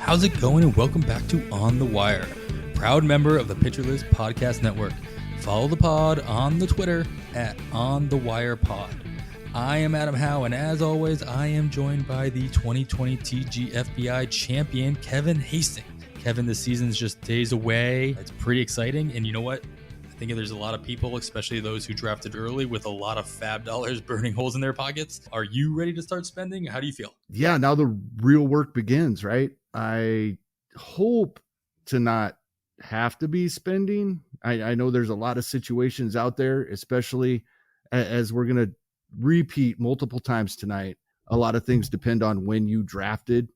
How's it going? And welcome back to On the Wire, proud member of the Pitcher List Podcast Network. Follow the pod on the Twitter at OnTheWirePod. I am Adam Howe, and as always, I am joined by the 2020 TGFBI champion, Kevin Hastings. Kevin, the season's just days away. It's pretty exciting, and you know what? I think there's a lot of people, especially those who drafted early, with a lot of FAAB dollars burning holes in their pockets. Are you ready to start spending? How do you feel? Yeah, now the real work begins, right? I hope to not have to be spending. I know there's a lot of situations out there, especially as we're going to repeat multiple times tonight. A lot of things depend on when you drafted.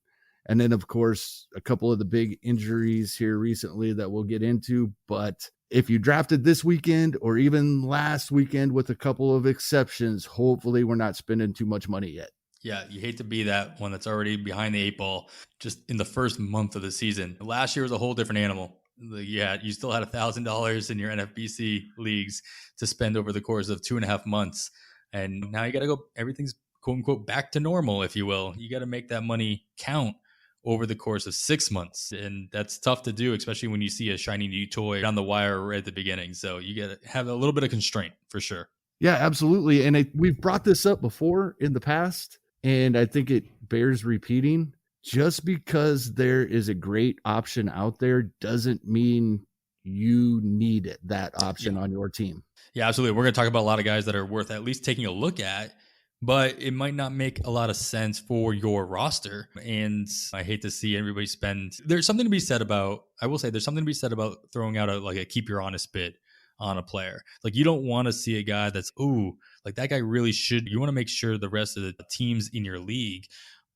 And then, of course, a couple of the big injuries here recently that we'll get into. But if you drafted this weekend or even last weekend with a couple of exceptions, hopefully we're not spending too much money yet. Yeah, you hate to be that one that's already behind the eight ball just in the first month of the season. Last year was a whole different animal. Yeah, you still had $1,000 in your NFBC leagues to spend over the course of 2.5 months. And now you got to go, everything's quote unquote back to normal, if you will. You got to make that money count over the course of 6 months. And that's tough to do, especially when you see a shiny new toy on the wire right at the beginning. So you got to have a little bit of constraint for sure. Yeah, absolutely. And we've brought this up before in the past, and I think it bears repeating. Just because there is a great option out there doesn't mean you need it, that option on your team. Yeah, absolutely. We're going to talk about a lot of guys that are worth at least taking a look at, but it might not make a lot of sense for your roster. And I hate to see everybody spend. There's something to be said about, I will say there's something to be said about throwing out a keep your honest bid on a player. Like, you don't want to see a guy that's, like that guy really should. You want to make sure the rest of the teams in your league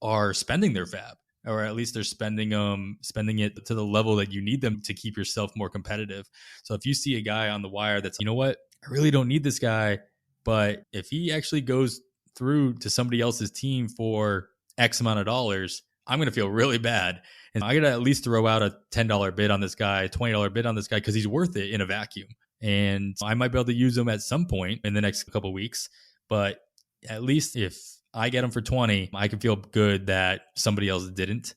are spending their FAAB, or at least they're spending it to the level that you need them to keep yourself more competitive. So if you see a guy on the wire that's, you know what, I really don't need this guy, but if he actually goes through to somebody else's team for X amount of dollars, I'm going to feel really bad. And I got to at least throw out a $10 bid on this guy, $20 bid on this guy, because he's worth it in a vacuum. And I might be able to use him at some point in the next couple of weeks. But at least if I get him for 20, I can feel good that somebody else didn't.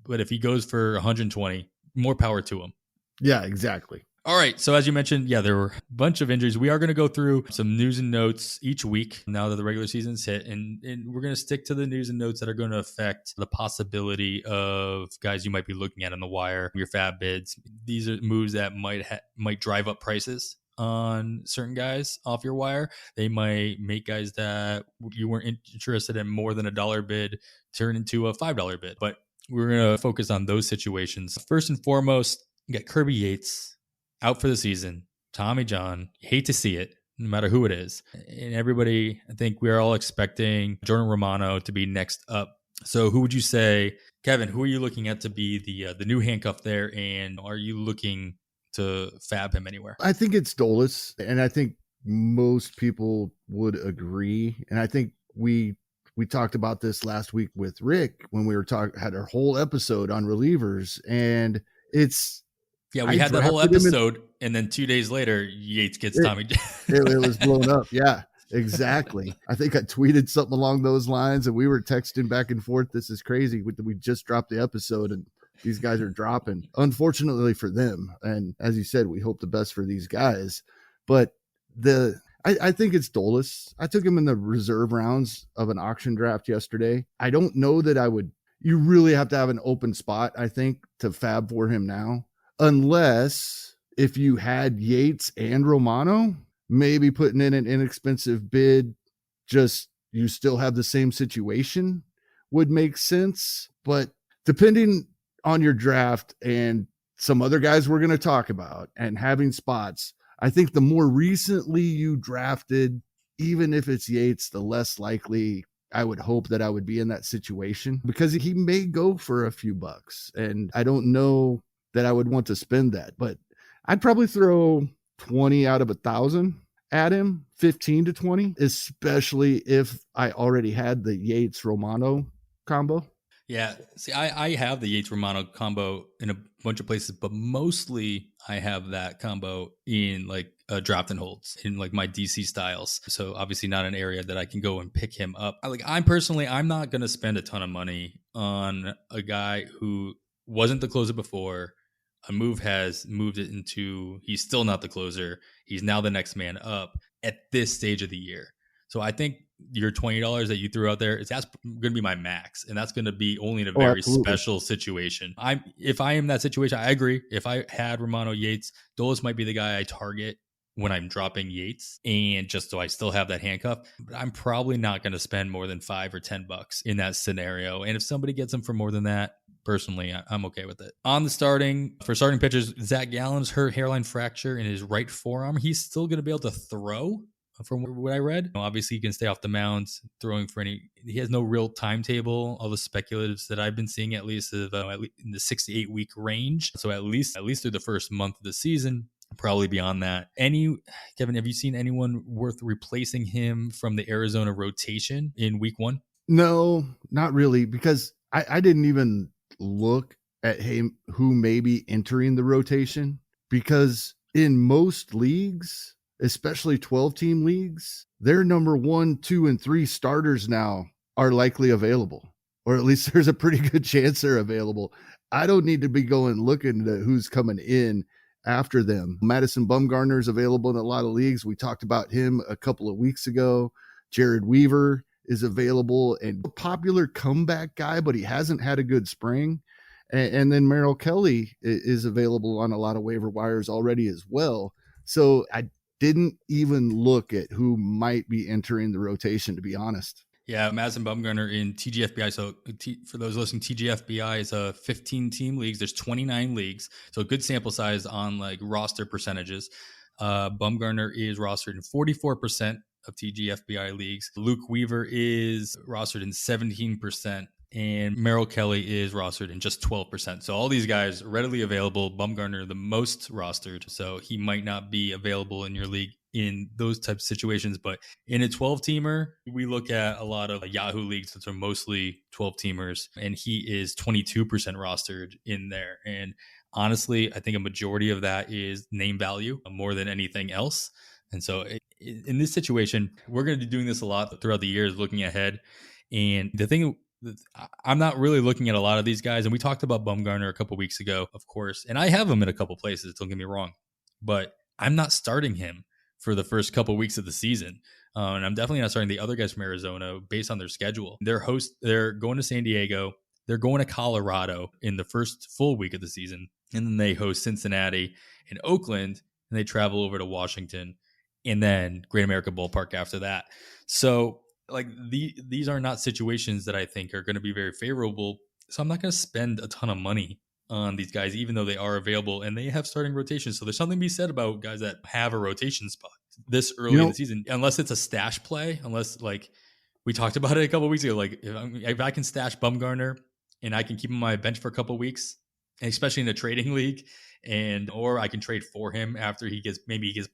But if he goes for 120, more power to him. Yeah, exactly. All right. So as you mentioned, there were a bunch of injuries. We are going to go through some news and notes each week now that the regular season's hit. And we're going to stick to the news and notes that are going to affect the possibility of guys you might be looking at on the wire, your FAAB bids. These are moves that might drive up prices on certain guys off your wire. They might make guys that you weren't interested in more than $1 bid turn into a $5 bid. But we're going to focus on those situations. First and foremost, you got Kirby Yates out for the season. Tommy John, hate to see it, no matter who it is. And everybody, I think we're all expecting Jordan Romano to be next up. So who would you say, Kevin, who are you looking at to be the new handcuff there? And are you looking to FAAB him anywhere? I think it's Dolis, and I think most people would agree. And I think we talked about this last week with Rick when we had our whole episode on relievers, and it's, we had that whole episode, and then 2 days later, Yates gets Tommy. It was blown up. Yeah, exactly. I think I tweeted something along those lines, and we were texting back and forth. This is crazy. We just dropped the episode, and these guys are dropping, unfortunately for them. And as you said, we hope the best for these guys. But I think it's Dolis. I took him in the reserve rounds of an auction draft yesterday. I don't know that I would. You really have to have an open spot, I think, to FAAB for him now. Unless if you had Yates and Romano, maybe putting in an inexpensive bid, just you still have the same situation would make sense. But depending on your draft and some other guys we're going to talk about and having spots, I think the more recently you drafted, even if it's Yates, the less likely I would hope that I would be in that situation, because he may go for a few bucks. And I don't know that I would want to spend that, but I'd probably throw 20 out of 1,000 at him, 15 to 20, especially if I already had the Yates Romano combo. Yeah. See, I have the Yates Romano combo in a bunch of places, but mostly I have that combo in like draft and holds in like my DC styles. So obviously not an area that I can go and pick him up. I'm not going to spend a ton of money on a guy who wasn't the closer before. A move has moved it into he's still not the closer. He's now the next man up at this stage of the year. So I think your $20 that you threw out there, that's going to be my max, and that's going to be only in a very special situation. If I am in that situation, I agree. If I had Romano, Yates, Dolis might be the guy I target when I'm dropping Yates, and just so I still have that handcuff. But I'm probably not going to spend more than $5 or $10 in that scenario. And if somebody gets him for more than that, personally, I'm okay with it. On the starting pitchers, Zach Gallen's hurt hairline fracture in his right forearm. He's still going to be able to throw, from what I read. Obviously, he can stay off the mound throwing for any. He has no real timetable. All the speculatives that I've been seeing, at least in the 6 to 8 week range. So at least through the first month of the season. Probably beyond that. Kevin, have you seen anyone worth replacing him from the Arizona rotation in week 1? No, not really, because I didn't even look at him who may be entering the rotation, because in most leagues, especially 12-team leagues, their number 1, 2, and 3 starters now are likely available, or at least there's a pretty good chance they're available. I don't need to be going looking at who's coming in after them. Madison Bumgarner is available in a lot of leagues. We talked about him a couple of weeks ago. Jared Weaver is available and a popular comeback guy, but he hasn't had a good spring. And then Merrill Kelly is available on a lot of waiver wires already as well. So I didn't even look at who might be entering the rotation, to be honest. Yeah, Madison Bumgarner in TGFBI. So for those listening, TGFBI is a 15-team leagues. There's 29 leagues, so good sample size on like roster percentages. Bumgarner is rostered in 44% of TGFBI leagues. Luke Weaver is rostered in 17%. And Merrill Kelly is rostered in just 12%. So all these guys readily available. Bumgarner the most rostered, so he might not be available in your league in those types of situations. But in a 12-teamer, we look at a lot of Yahoo leagues that are mostly 12-teamers, and he is 22% rostered in there. And honestly, I think a majority of that is name value more than anything else. And so in this situation, we're going to be doing this a lot throughout the years, looking ahead. And the thing, I'm not really looking at a lot of these guys. And we talked about Bumgarner a couple weeks ago, of course. And I have him in a couple places, don't get me wrong. But I'm not starting him for the first couple weeks of the season. And I'm definitely not starting the other guys from Arizona based on their schedule. They're going to San Diego. They're going to Colorado in the first full week of the season. And then they host Cincinnati and Oakland. And they travel over to Washington and then Great America Ballpark after that. So like these are not situations that I think are going to be very favorable. So I'm not going to spend a ton of money on these guys, even though they are available and they have starting rotations. So there's something to be said about guys that have a rotation spot this early in the season, unless it's a stash play, unless like we talked about it a couple of weeks ago. Like if I can stash Bumgarner and I can keep him on my bench for a couple of weeks, and especially in a trading league, or I can trade for him after he gets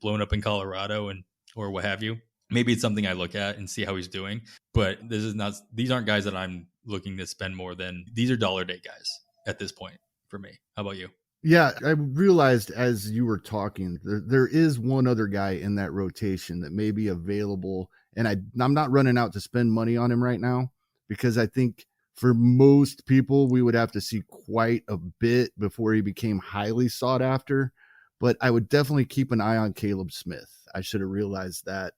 blown up in Colorado or what have you. Maybe it's something I look at and see how he's doing. But these aren't guys that I'm looking to spend more than. These are dollar day guys at this point for me. How about you? Yeah, I realized as you were talking, there is one other guy in that rotation that may be available. And I'm not running out to spend money on him right now, because I think for most people, we would have to see quite a bit before he became highly sought after. But I would definitely keep an eye on Caleb Smith. I should have realized that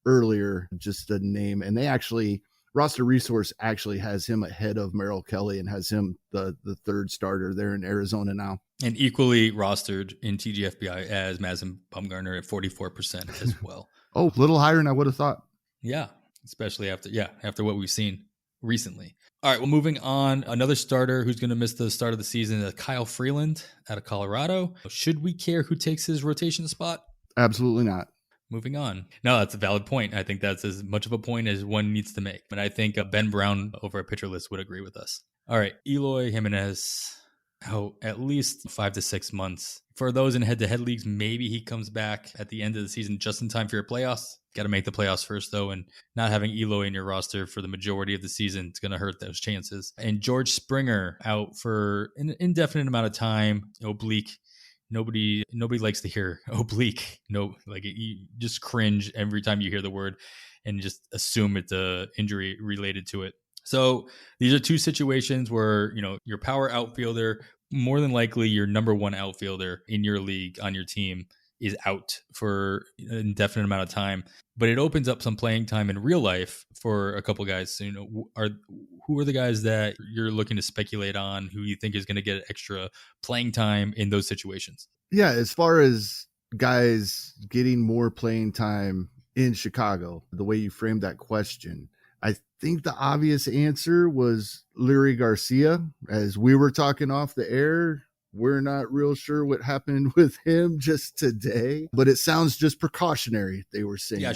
earlier, just a name. And Roster Resource actually has him ahead of Merrill Kelly and has him the third starter there in Arizona now. And equally rostered in TGFBI as Madison Bumgarner at 44% as well. Oh, a little higher than I would have thought. Yeah, especially after what we've seen recently. All right, well, moving on, another starter who's going to miss the start of the season is Kyle Freeland out of Colorado. Should we care who takes his rotation spot? Absolutely not. Moving on. No, that's a valid point. I think that's as much of a point as one needs to make. But I think Ben Brown over at Pitcher List would agree with us. All right, Eloy Jimenez, at least 5 to 6 months. For those in head-to-head leagues, maybe he comes back at the end of the season just in time for your playoffs. Got to make the playoffs first, though, and not having Eloy in your roster for the majority of the season is going to hurt those chances. And George Springer out for an indefinite amount of time, oblique. Nobody likes to hear oblique. No, like you just cringe every time you hear the word and just assume it's a injury related to it. So these are two situations where, your power outfielder more than likely your number one outfielder in your league on your team is out for an indefinite amount of time, but it opens up some playing time in real life for a couple guys. So, who are the guys that you're looking to speculate on who you think is going to get extra playing time in those situations? Yeah, as far as guys getting more playing time in Chicago, the way you framed that question, I think the obvious answer was Leury Garcia. As we were talking off the air, we're not real sure what happened with him just today, but it sounds just precautionary, they were saying. Yeah,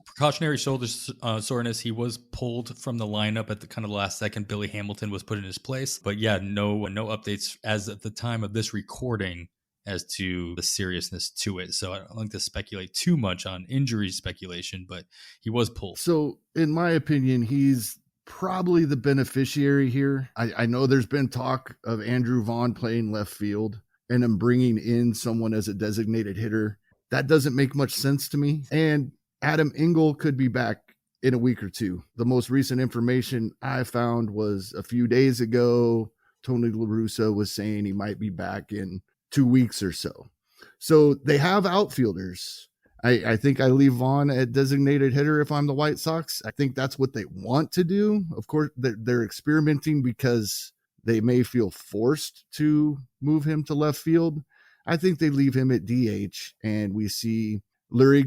precautionary shoulder soreness. He was pulled from the lineup at the kind of last second. Billy Hamilton was put in his place. But yeah, no updates as at the time of this recording as to the seriousness to it. So I don't like to speculate too much on injury speculation, but he was pulled. So in my opinion, he's probably the beneficiary here. I know there's been talk of Andrew Vaughn playing left field and then bringing in someone as a designated hitter. That doesn't make much sense to me. And Adam Engel could be back in a week or two. The most recent information I found was a few days ago. Tony La Russa was saying he might be back in 2 weeks or so. So they have outfielders. I think I leave Vaughn at designated hitter if I'm the White Sox. I think that's what they want to do. Of course, they're experimenting because they may feel forced to move him to left field. I think they leave him at DH and we see Leury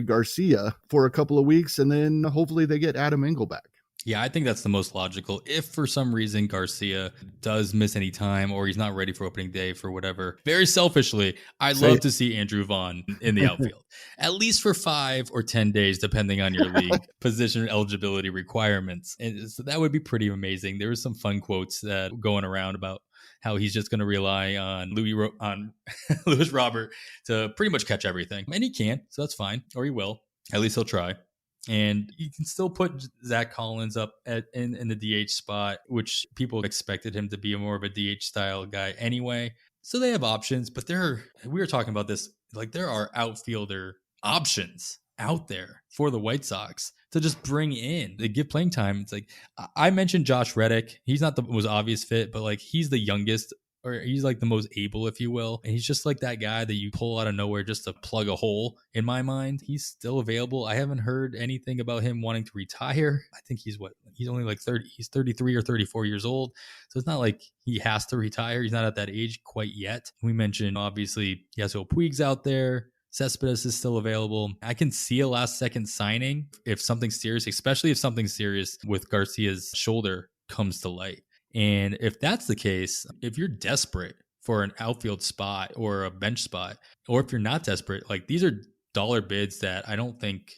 Garcia for a couple of weeks, and then hopefully they get Adam Engel back. Yeah, I think that's the most logical. If for some reason Garcia does miss any time or he's not ready for opening day for whatever, very selfishly, I'd love to see Andrew Vaughn in the outfield, at least for 5 or 10 days, depending on your league position eligibility requirements. And so that would be pretty amazing. There were some fun quotes that going around about how he's just going to rely on Louis Robert to pretty much catch everything. And he can, so that's fine, or he will. At least he'll try. And you can still put Zach Collins up in the DH spot, which people expected him to be more of a DH style guy anyway. So they have options, but we were talking about this, like there are outfielder options out there for the White Sox to just bring in. They give playing time. It's like I mentioned Josh Reddick. He's not the most obvious fit, but like he's the youngest, or he's like the most able, if you will. And he's just like that guy that you pull out of nowhere just to plug a hole in my mind. He's still available. I haven't heard anything about him wanting to retire. I think he's only like 30. He's 33 or 34 years old. So it's not like he has to retire. He's not at that age quite yet. We mentioned, obviously, Yasiel Puig's out there. Cespedes is still available. I can see a last second signing if something serious, especially if something serious with Garcia's shoulder comes to light. And if that's the case, if you're desperate for an outfield spot or a bench spot, or if you're not desperate, like these are dollar bids that I don't think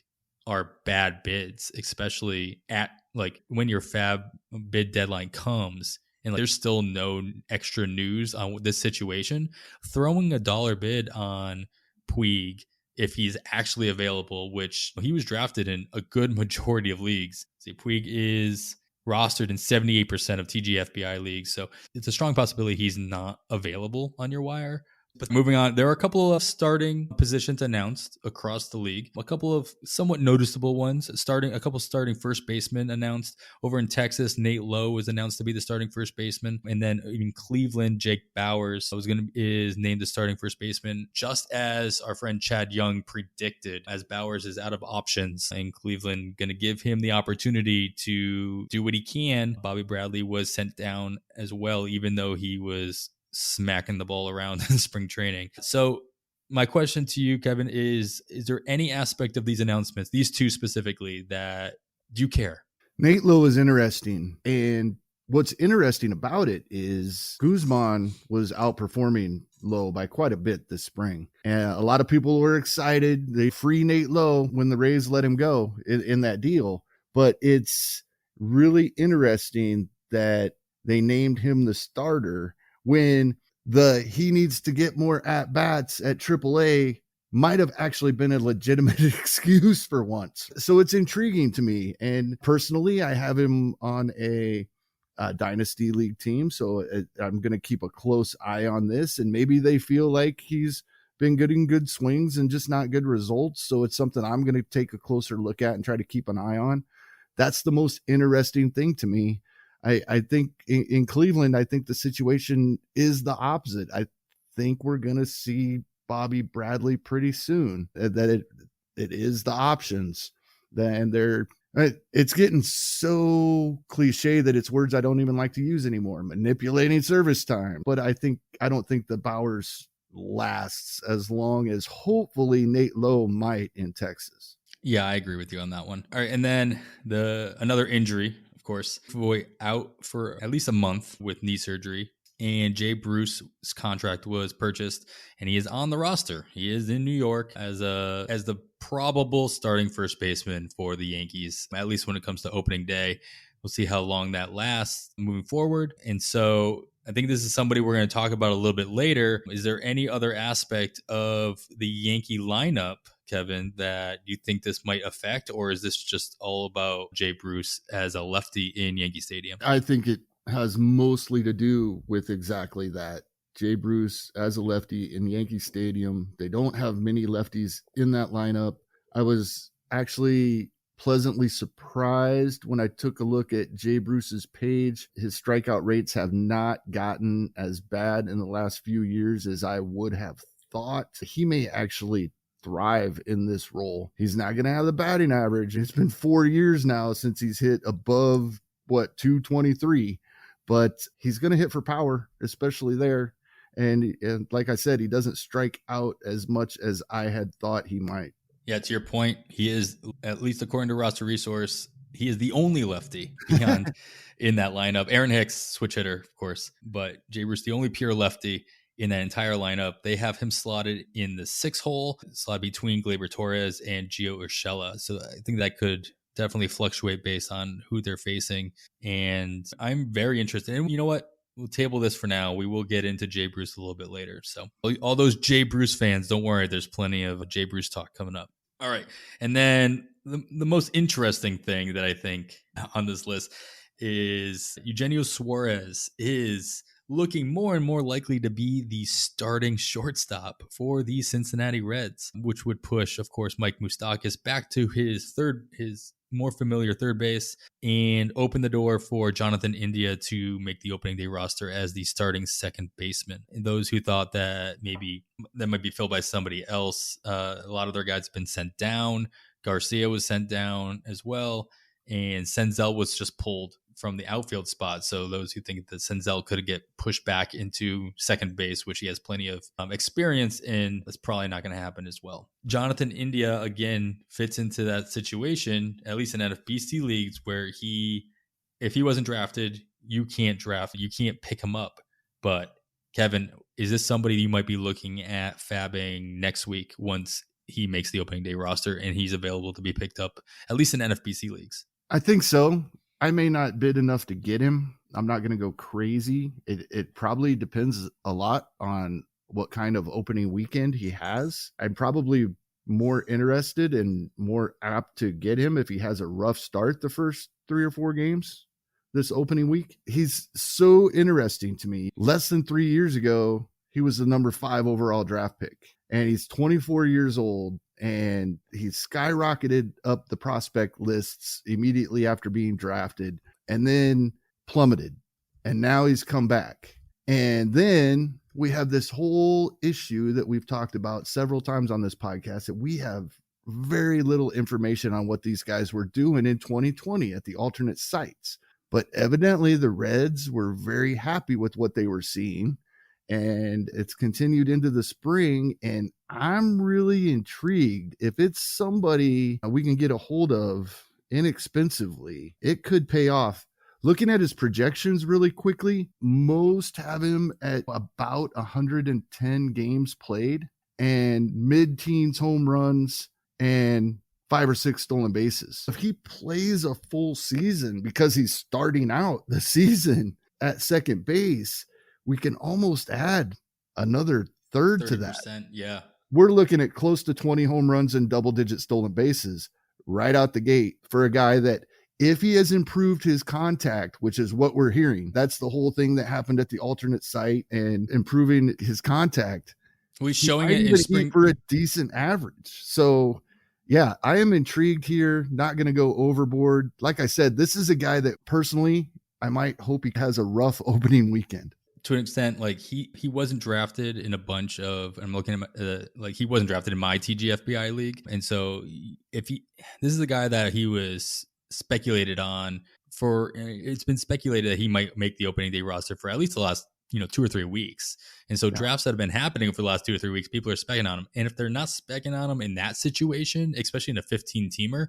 are bad bids, especially at like when your FAAB bid deadline comes and like, there's still no extra news on this situation. Throwing a dollar bid on Puig, if he's actually available, which he was drafted in a good majority of leagues. See, Puig is rostered in 78% of TGFBI leagues. So it's a strong possibility he's not available on your wire. But moving on, there are a couple of starting positions announced across the league. A couple of somewhat noticeable ones. A couple starting first basemen announced. Over in Texas, Nate Lowe was announced to be the starting first baseman. And then in Cleveland, Jake Bauers is named the starting first baseman, just as our friend Chad Young predicted, as Bauers is out of options and Cleveland going to give him the opportunity to do what he can. Bobby Bradley was sent down as well, even though he was smacking the ball around in spring training. So my question to you, Kevin, is there any aspect of these announcements, these two specifically, that do you care? Nate Lowe is interesting. And what's interesting about it is Guzman was outperforming Lowe by quite a bit this spring. And a lot of people were excited. They free Nate Lowe when the Rays let him go in that deal. But it's really interesting that they named him the starter when he needs to get more at-bats at AAA might have actually been a legitimate excuse for once. So it's intriguing to me. And personally, I have him on a Dynasty League team, so I'm going to keep a close eye on this. And maybe they feel like he's been getting good swings and just not good results. So it's something I'm going to take a closer look at and try to keep an eye on. That's the most interesting thing to me. I think in Cleveland, I think the situation is the opposite. I think we're going to see Bobby Bradley pretty soon, that it is the options. And it's getting so cliche that it's words I don't even like to use anymore. Manipulating service time. But I don't think the Bauers lasts as long as hopefully Nate Lowe might in Texas. Yeah, I agree with you on that one. All right, and then another injury, of course, Foy out for at least a month with knee surgery. And Jay Bruce's contract was purchased, and he is on the roster. He is in New York as the probable starting first baseman for the Yankees, at least when it comes to opening day. We'll see how long that lasts moving forward. And so I think this is somebody we're going to talk about a little bit later. Is there any other aspect of the Yankee lineup, Kevin, that you think this might affect, or is this just all about Jay Bruce as a lefty in Yankee Stadium? I think it has mostly to do with exactly that. Jay Bruce as a lefty in Yankee Stadium. They don't have many lefties in that lineup. I was actually pleasantly surprised when I took a look at Jay Bruce's page. His strikeout rates have not gotten as bad in the last few years as I would have thought. He may actually thrive in this role. He's not going to have the batting average. It's been 4 years now since he's hit above 223, but he's going to hit for power, especially there. And like I said, he doesn't strike out as much as I had thought he might. Yeah, to your point, he is, at least according to Roster Resource, he is the only lefty beyond in that lineup. Aaron Hicks, switch hitter, of course, but Jay Bruce, the only pure lefty in that entire lineup. They have him slotted in the 6 hole, slotted between Gleyber Torres and Gio Urshela. So I think that could definitely fluctuate based on who they're facing. And I'm very interested. And you know what? We'll table this for now. We will get into Jay Bruce a little bit later. So all those Jay Bruce fans, don't worry. There's plenty of Jay Bruce talk coming up. All right. And then the most interesting thing that I think on this list is Eugenio Suarez is looking more and more likely to be the starting shortstop for the Cincinnati Reds, which would push, of course, Mike Moustakas back to his more familiar third base and open the door for Jonathan India to make the opening day roster as the starting second baseman. And those who thought that maybe that might be filled by somebody else, a lot of their guys have been sent down. Garcia was sent down as well, and Senzel was just pulled from the outfield spot. So those who think that Senzel could get pushed back into second base, which he has plenty of experience in, that's probably not going to happen as well. Jonathan India, again, fits into that situation, at least in NFBC leagues, where if he wasn't drafted, you can't pick him up. But Kevin, is this somebody you might be looking at fabbing next week once he makes the opening day roster and he's available to be picked up, at least in NFBC leagues? I think so. I may not bid enough to get him. I'm not going to go crazy. It probably depends a lot on what kind of opening weekend he has. I'm probably more interested and more apt to get him if he has a rough start the first 3 or 4 games this opening week. He's so interesting to me. Less than 3 years ago, he was the number 5 overall draft pick, and he's 24 years old. And he skyrocketed up the prospect lists immediately after being drafted and then plummeted. And now he's come back. And then we have this whole issue that we've talked about several times on this podcast, that we have very little information on what these guys were doing in 2020 at the alternate sites. But evidently the Reds were very happy with what they were seeing. And it's continued into the spring, and I'm really intrigued. If it's somebody we can get a hold of inexpensively, it could pay off. Looking at his projections really quickly, most have him at about 110 games played and mid-teens home runs and 5 or 6 stolen bases. If he plays a full season, because he's starting out the season at second base, we can almost add another third to that. Yeah. We're looking at close to 20 home runs and double-digit stolen bases right out the gate for a guy that, if he has improved his contact, which is what we're hearing, that's the whole thing that happened at the alternate site, and improving his contact. We're showing it in spring for a decent average. So yeah, I am intrigued here. Not going to go overboard. Like I said, this is a guy that personally I might hope he has a rough opening weekend. To an extent, like he wasn't drafted in a bunch of, I'm looking at like he wasn't drafted in my TGFBI league. And so this is the guy that he was speculated on for, it's been speculated that he might make the opening day roster for at least the last 2 or 3 weeks. And so drafts that have been happening for the last 2 or 3 weeks, people are specking on him. And if they're not specking on him in that situation, especially in a 15-teamer,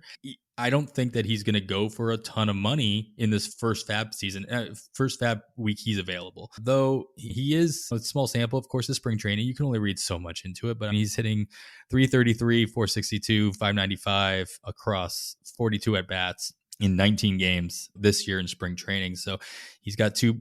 I don't think that he's going to go for a ton of money in this first FAAB season, first FAAB week he's available. Though he is a small sample, of course, the spring training. You can only read so much into it, but he's hitting 333, 462, 595 across 42 at-bats in 19 games this year in spring training. So he's got two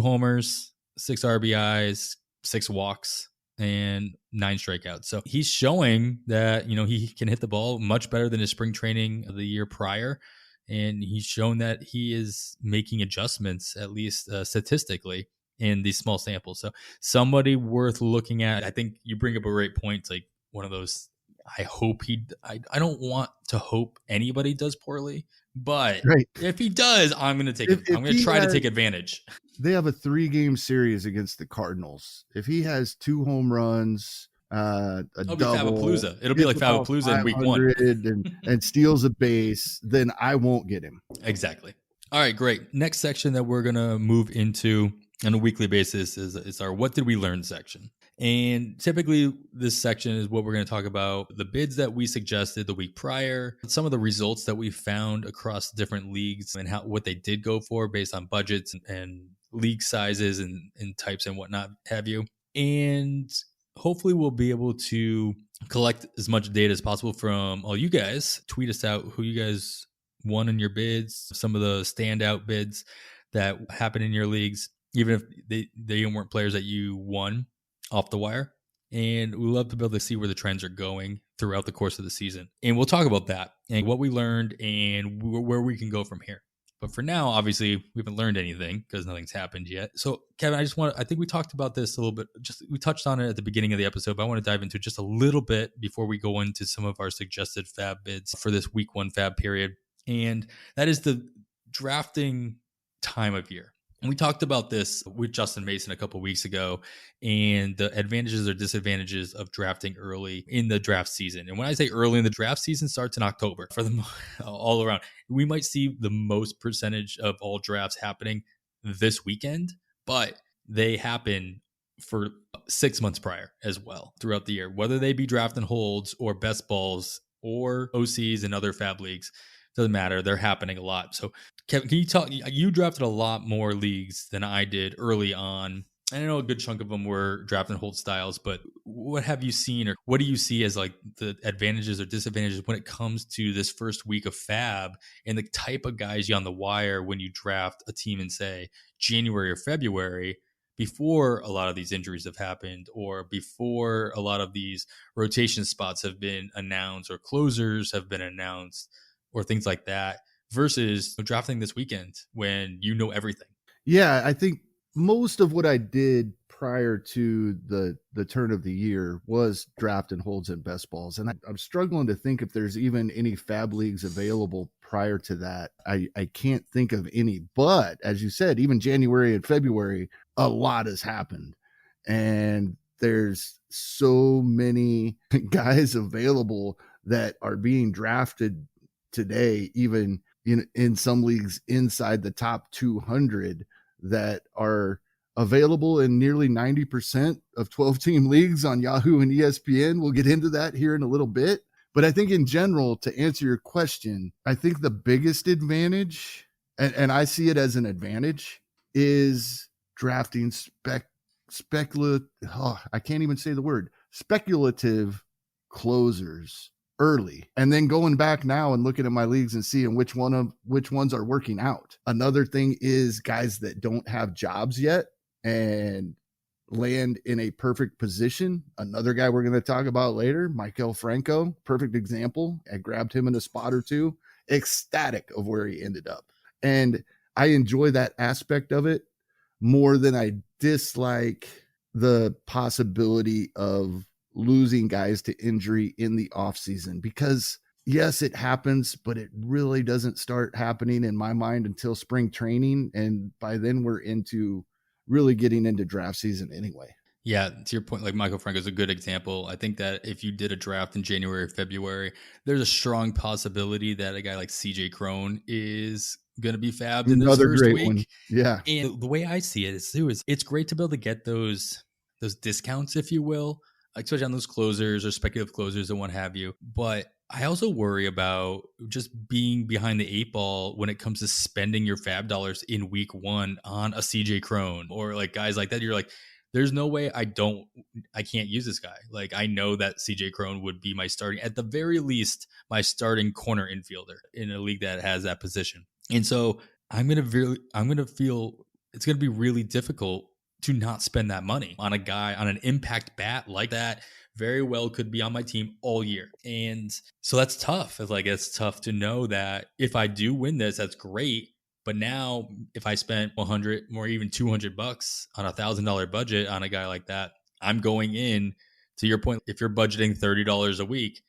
homers, 6 RBIs, 6 walks, and 9 strikeouts. So he's showing that, he can hit the ball much better than his spring training of the year prior. And he's shown that he is making adjustments, at least statistically, in these small samples. So somebody worth looking at. I think you bring up a great point. It's like one of those, I don't want to hope anybody does poorly, but if he does, I'm going to take it. I'm going to try to take advantage. They have a 3-game series against the Cardinals. If he has 2 home runs, It'll be like FAAB in week 1 and steals a base, then I won't get him. Exactly. All right, great. Next section that we're going to move into on a weekly basis is our What Did We Learn section. And typically this section is what we're going to talk about, the bids that we suggested the week prior, some of the results that we found across different leagues and what they did go for based on budgets and league sizes and types and whatnot have you. And hopefully we'll be able to collect as much data as possible from all you guys. Tweet us out who you guys won in your bids, some of the standout bids that happened in your leagues, even if they weren't players that you won off the wire. And we love to be able to see where the trends are going throughout the course of the season. And we'll talk about that and what we learned and where we can go from here. But for now, obviously, we haven't learned anything because nothing's happened yet. So, Kevin, I think we talked about this a little bit. We touched on it at the beginning of the episode, but I want to dive into it just a little bit before we go into some of our suggested FAAB bids for this week 1 FAAB period. And that is the drafting time of year. And we talked about this with Justin Mason a couple of weeks ago and the advantages or disadvantages of drafting early in the draft season. And when I say early in the draft season, starts in October for all around. We might see the most percentage of all drafts happening this weekend, but they happen for 6 months prior as well throughout the year, whether they be draft and holds or best balls or OCs and other FAAB leagues. Doesn't matter. They're happening a lot. So Kevin, can you talk, you drafted a lot more leagues than I did early on. I know a good chunk of them were draft and hold styles, but what have you seen or what do you see as like the advantages or disadvantages when it comes to this first week of FAAB and the type of guys you on the wire when you draft a team in say January or February before a lot of these injuries have happened or before a lot of these rotation spots have been announced or closers have been announced or things like that versus drafting this weekend when you know everything? Yeah, I think most of what I did prior to the turn of the year was draft and holds and best balls. And I'm struggling to think if there's even any FAAB leagues available prior to that. I can't think of any, but as you said, even January and February, a lot has happened. And there's so many guys available that are being drafted today, even in some leagues inside the top 200 that are available in nearly 90% of 12-team leagues on Yahoo and ESPN. We'll get into that here in a little bit. But I think in general, to answer your question, I think the biggest advantage, and I see it as an advantage, is drafting speculative closers early, and then going back now and looking at my leagues and seeing which ones are working out. Another thing is guys that don't have jobs yet and land in a perfect position. Another guy we're going to talk about later, Maikel Franco, perfect example. I grabbed him in a spot or two, ecstatic of where he ended up. And I enjoy that aspect of it more than I dislike the possibility of losing guys to injury in the off season, because yes, it happens, but it really doesn't start happening in my mind until spring training. And by then we're into really getting into draft season anyway. Yeah, to your point, like Maikel Franco is a good example. I think that if you did a draft in January or February, there's a strong possibility that a guy like CJ Crone is going to be fabbed in this Another first great week. one. Yeah. And the way I see it is, too, is it's great to be able to get those discounts, if you will, especially on those closers or speculative closers and what have you. But I also worry about just being behind the eight ball when it comes to spending your fab dollars in week one on a CJ Crone or like guys like that. You're like, there's no way I can't use this guy. Like, I know that CJ Crone would be my starting, at the very least, my starting corner infielder in a league that has that position. And so I'm going to feel it's going to be really difficult to not spend that money on a guy, on an impact bat like that. Very well could be on my team all year. And so that's tough. It's tough to know that if I do win this, that's great. But now if I spent 100 or even $200 on $1,000 budget on a guy like that, I'm going in, to your point, if you're budgeting $30 a week,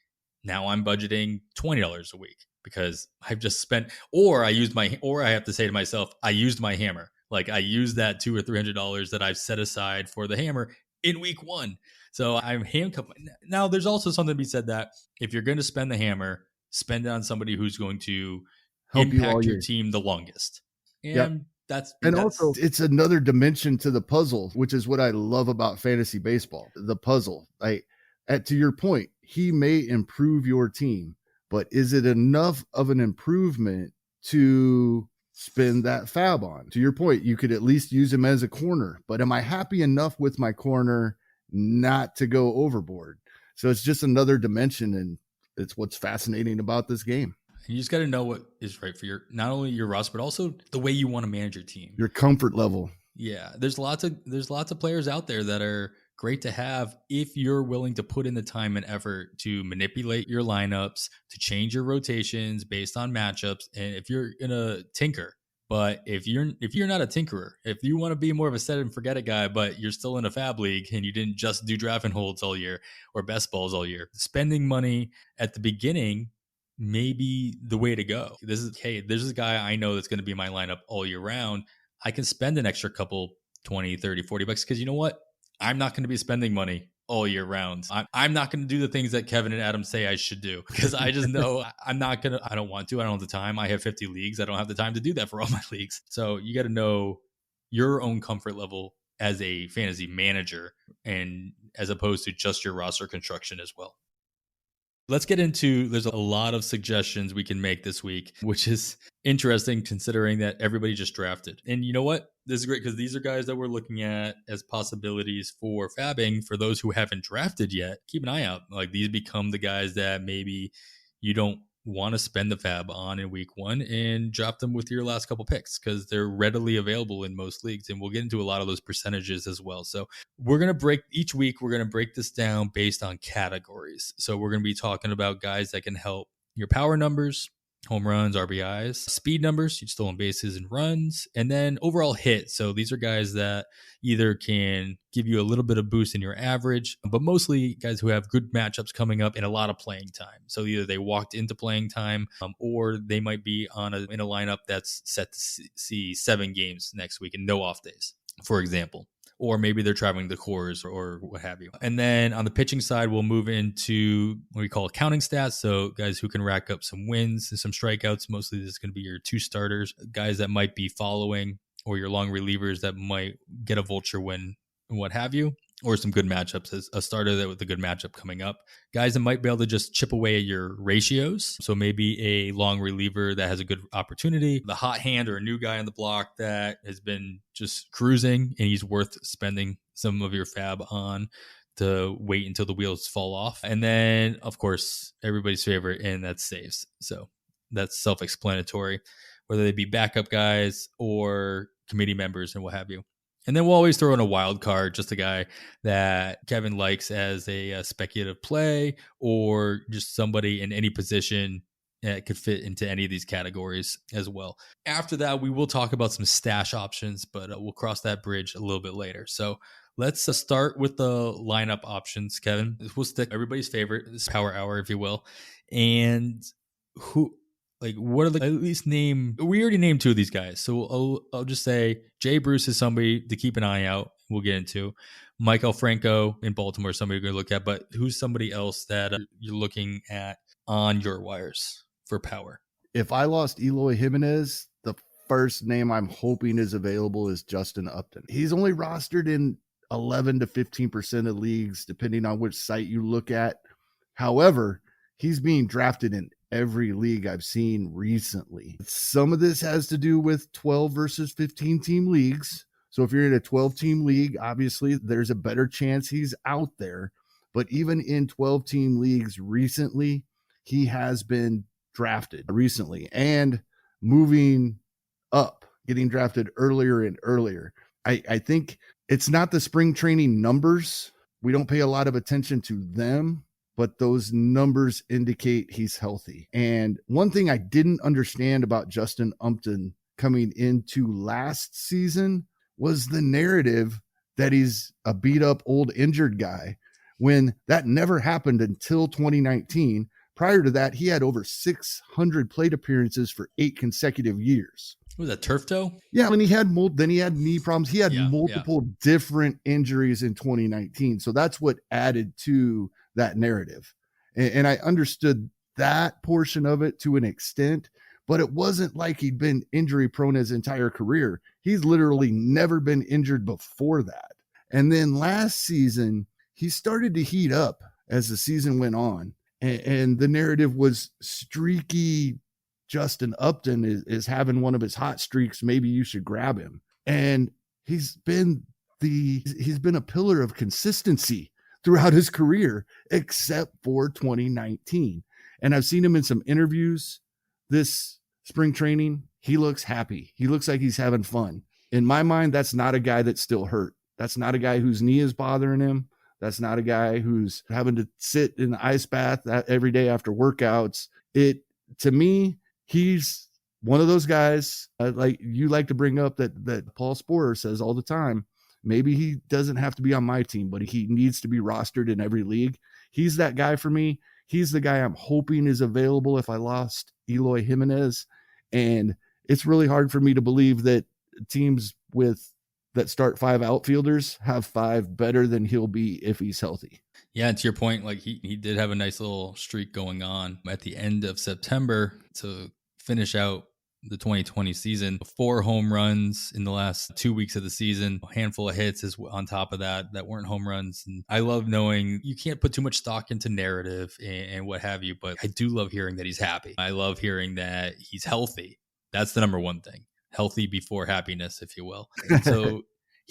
now I'm budgeting $20 a week because I've just spent, or I have to say to myself, I used my hammer. Like, I used that $200 or $300 that I've set aside for the hammer in week one. So I'm handcuffed. Now, there's also something to be said that if you're going to spend the hammer, spend it on somebody who's going to Help impact your team the longest. And also it's another dimension to the puzzle, which is what I love about fantasy baseball. The puzzle. To your point, he may improve your team, but is it enough of an improvement to spend that fab on? To your point, you could at least use him as a corner, but am I happy enough with my corner not to go overboard? So it's just another dimension, and it's what's fascinating about this game. You just got to know what is right for not only your roster, but also the way you want to manage your team, your comfort level. Yeah, there's lots of players out there that are great to have if you're willing to put in the time and effort to manipulate your lineups, to change your rotations based on matchups, and if you're gonna tinker. But if you're not a tinkerer, if you want to be more of a set and forget it guy, but you're still in a fab league and you didn't just do draft and holds all year or best balls all year, spending money at the beginning may be the way to go. There's this guy I know that's going to be my lineup all year round. I can spend an extra couple 20, 30, 40 bucks because you know what? I'm not going to be spending money all year round. I'm not going to do the things that Kevin and Adam say I should do because I just know I don't want to. I don't have the time. I have 50 leagues. I don't have the time to do that for all my leagues. So you got to know your own comfort level as a fantasy manager and as opposed to just your roster construction as well. Let's get into, there's a lot of suggestions we can make this week, which is interesting considering that everybody just drafted. And you know what? This is great because these are guys that we're looking at as possibilities for fabbing for those who haven't drafted yet. Keep an eye out. Like, these become the guys that maybe you don't want to spend the fab on in week one and drop them with your last couple picks because they're readily available in most leagues. And we'll get into a lot of those percentages as well. So we're going to each week break this down based on categories. So we're going to be talking about guys that can help your power numbers, home runs, RBIs, speed numbers, stolen bases and runs, and then overall hit. So these are guys that either can give you a little bit of boost in your average, but mostly guys who have good matchups coming up and a lot of playing time. So either they walked into playing time or they might be in a lineup that's set to see 7 games next week and no off days, for example. Or maybe they're traveling the cores or what have you. And then on the pitching side, we'll move into what we call counting stats. So guys who can rack up some wins and some strikeouts. Mostly this is going to be your 2 starters, guys that might be following, or your long relievers that might get a vulture win and what have you, or some good matchups as a starter that with a good matchup coming up. Guys that might be able to just chip away at your ratios. So maybe a long reliever that has a good opportunity, the hot hand or a new guy on the block that has been just cruising and he's worth spending some of your fab on to wait until the wheels fall off. And then, of course, everybody's favorite, and that's saves. So that's self-explanatory, whether they be backup guys or committee members and what have you. And then we'll always throw in a wild card, just a guy that Kevin likes as a speculative play or just somebody in any position that could fit into any of these categories as well. After that, we will talk about some stash options, but we'll cross that bridge a little bit later. So let's start with the lineup options, Kevin. We'll stick everybody's favorite, this power hour, if you will. And who, like, what are the, at least name, we already named two of these guys. So I'll just say Jay Bruce is somebody to keep an eye out. We'll get into Maikel Franco in Baltimore, somebody you're going to look at, but who's somebody else that you're looking at on your wires for power? If I lost Eloy Jimenez, the first name I'm hoping is available is Justin Upton. He's only rostered in 11 to 15% of leagues, depending on which site you look at. However, he's being drafted in every league I've seen recently. Some of this has to do with 12 versus 15 team leagues. So if you're in a 12 team league, obviously there's a better chance he's out there. But even in 12 team leagues recently, he has been drafted recently and moving up, getting drafted earlier and earlier. I think it's not the spring training numbers. We don't pay a lot of attention to them, but those numbers indicate he's healthy. And one thing I didn't understand about Justin Upton coming into last season was the narrative that he's a beat up old injured guy, when that never happened until 2019. Prior to that, he had over 600 plate appearances for 8 consecutive years. Was that turf toe? Yeah, and then he had knee problems. He had multiple different injuries in 2019. So that's what added to that narrative. And I understood that portion of it to an extent, but it wasn't like he'd been injury prone his entire career. He's literally never been injured before that. And then last season, he started to heat up as the season went on. And the narrative was streaky. Justin Upton is having one of his hot streaks. Maybe you should grab him. And he's been a pillar of consistency throughout his career, except for 2019. And I've seen him in some interviews this spring training. He looks happy. He looks like he's having fun. In my mind, that's not a guy that's still hurt. That's not a guy whose knee is bothering him. That's not a guy who's having to sit in the ice bath every day after workouts. To me, he's one of those guys, like you like to bring up, that Paul Sporer says all the time. Maybe he doesn't have to be on my team, but he needs to be rostered in every league. He's that guy for me. He's the guy I'm hoping is available if I lost Eloy Jimenez. And it's really hard for me to believe that teams that start 5 outfielders have 5 better than he'll be if he's healthy. Yeah, and to your point, like he did have a nice little streak going on at the end of September to finish out the 2020 season. 4 home runs in the last 2 weeks of the season, a handful of hits is on top of that weren't home runs. And I love knowing you can't put too much stock into narrative and what have you, but I do love hearing that he's happy. I love hearing that he's healthy. That's the number one thing. Healthy before happiness, if you will. And so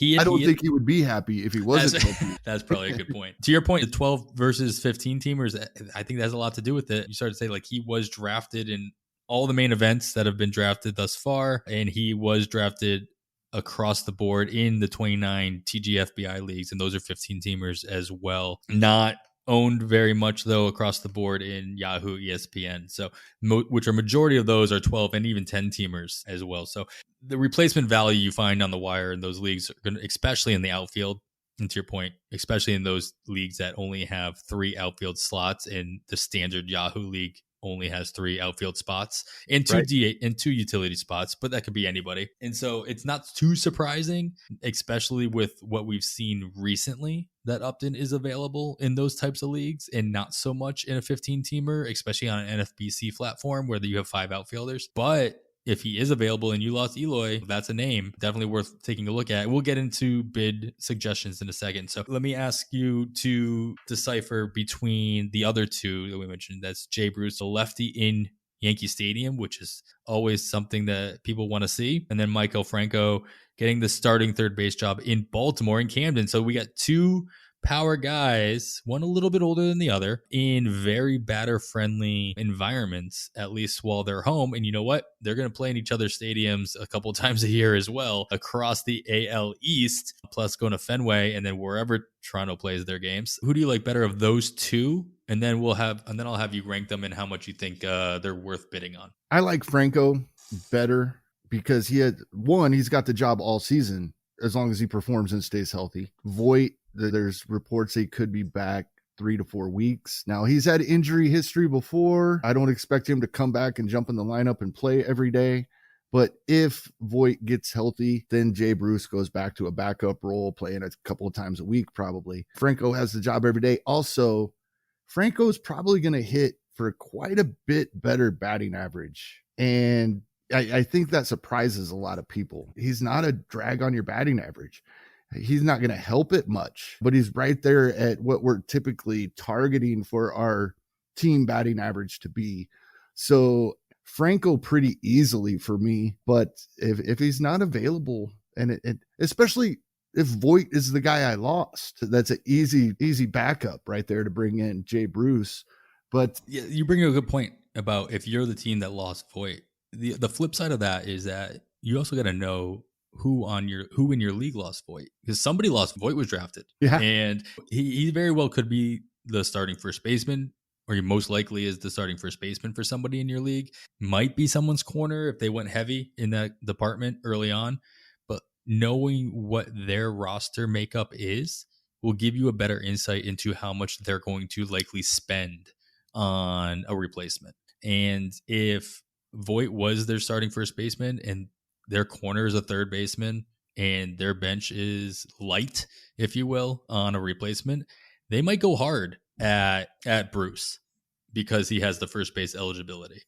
I don't think he would be happy if he wasn't healthy. That's probably a good point. To your point, the 12 versus 15 teamers, I think that has a lot to do with it. You started to say, like, he was drafted in all the main events that have been drafted thus far, and he was drafted across the board in the 29 TGFBI leagues, and those are 15 teamers as well. Not owned very much, though, across the board in Yahoo, ESPN. So, which are majority of those are 12 and even 10 teamers as well. So the replacement value you find on the wire in those leagues, especially in the outfield, and to your point, especially in those leagues that only have 3 outfield slots, and the standard Yahoo league only has 3 outfield spots and 2 DH and 2 utility spots, but that could be anybody. And so it's not too surprising, especially with what we've seen recently, that Upton is available in those types of leagues and not so much in a 15-teamer, especially on an NFBC platform where you have 5 outfielders. But if he is available and you lost Eloy, that's a name definitely worth taking a look at. We'll get into bid suggestions in a second. So let me ask you to decipher between the other 2 that we mentioned. That's Jay Bruce, the lefty in Yankee Stadium, which is always something that people want to see. And then Maikel Franco getting the starting third base job in Baltimore and Camden. So we got 2 power guys, one a little bit older than the other, in very batter-friendly environments, at least while they're home. And you know what? They're going to play in each other's stadiums a couple times a year as well across the AL East, plus going to Fenway and then wherever Toronto plays their games. Who do you like better of those 2? And then I'll have you rank them and how much you think they're worth bidding on. I like Franco better because he's got the job all season as long as he performs and stays healthy. Voit, there's reports he could be back 3 to 4 weeks. Now, he's had injury history before. I don't expect him to come back and jump in the lineup and play every day. But if Voit gets healthy, then Jay Bruce goes back to a backup role, playing a couple of times a week probably. Franco has the job every day. Also, Franco's probably going to hit for quite a bit better batting average. And I think that surprises a lot of people. He's not a drag on your batting average. He's not going to help it much, but he's right there at what we're typically targeting for our team batting average to be. So Franco pretty easily for me, but if he's not available, and especially if Voit is the guy I lost, that's an easy backup right there to bring in Jay Bruce. But yeah, you bring a good point about if you're the team that lost Voit. The flip side of that is that you also got to know who in your league lost Voit, because somebody lost Voit was drafted, and he very well could be the starting first baseman, or he most likely is the starting first baseman for somebody in your league. Might be someone's corner if they went heavy in that department early on, but knowing what their roster makeup is will give you a better insight into how much they're going to likely spend on a replacement. And if Voit was their starting first baseman and their corner is a third baseman and their bench is light, if you will, on a replacement, they might go hard at Bruce because he has the first base eligibility,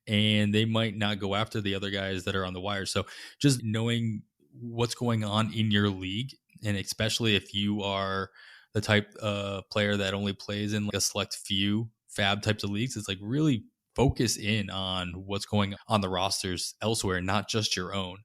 and they might not go after the other guys that are on the wire. So just knowing what's going on in your league, and especially if you are the type of player that only plays in like a select few FAAB types of leagues, it's like really focus in on what's going on the rosters elsewhere, not just your own.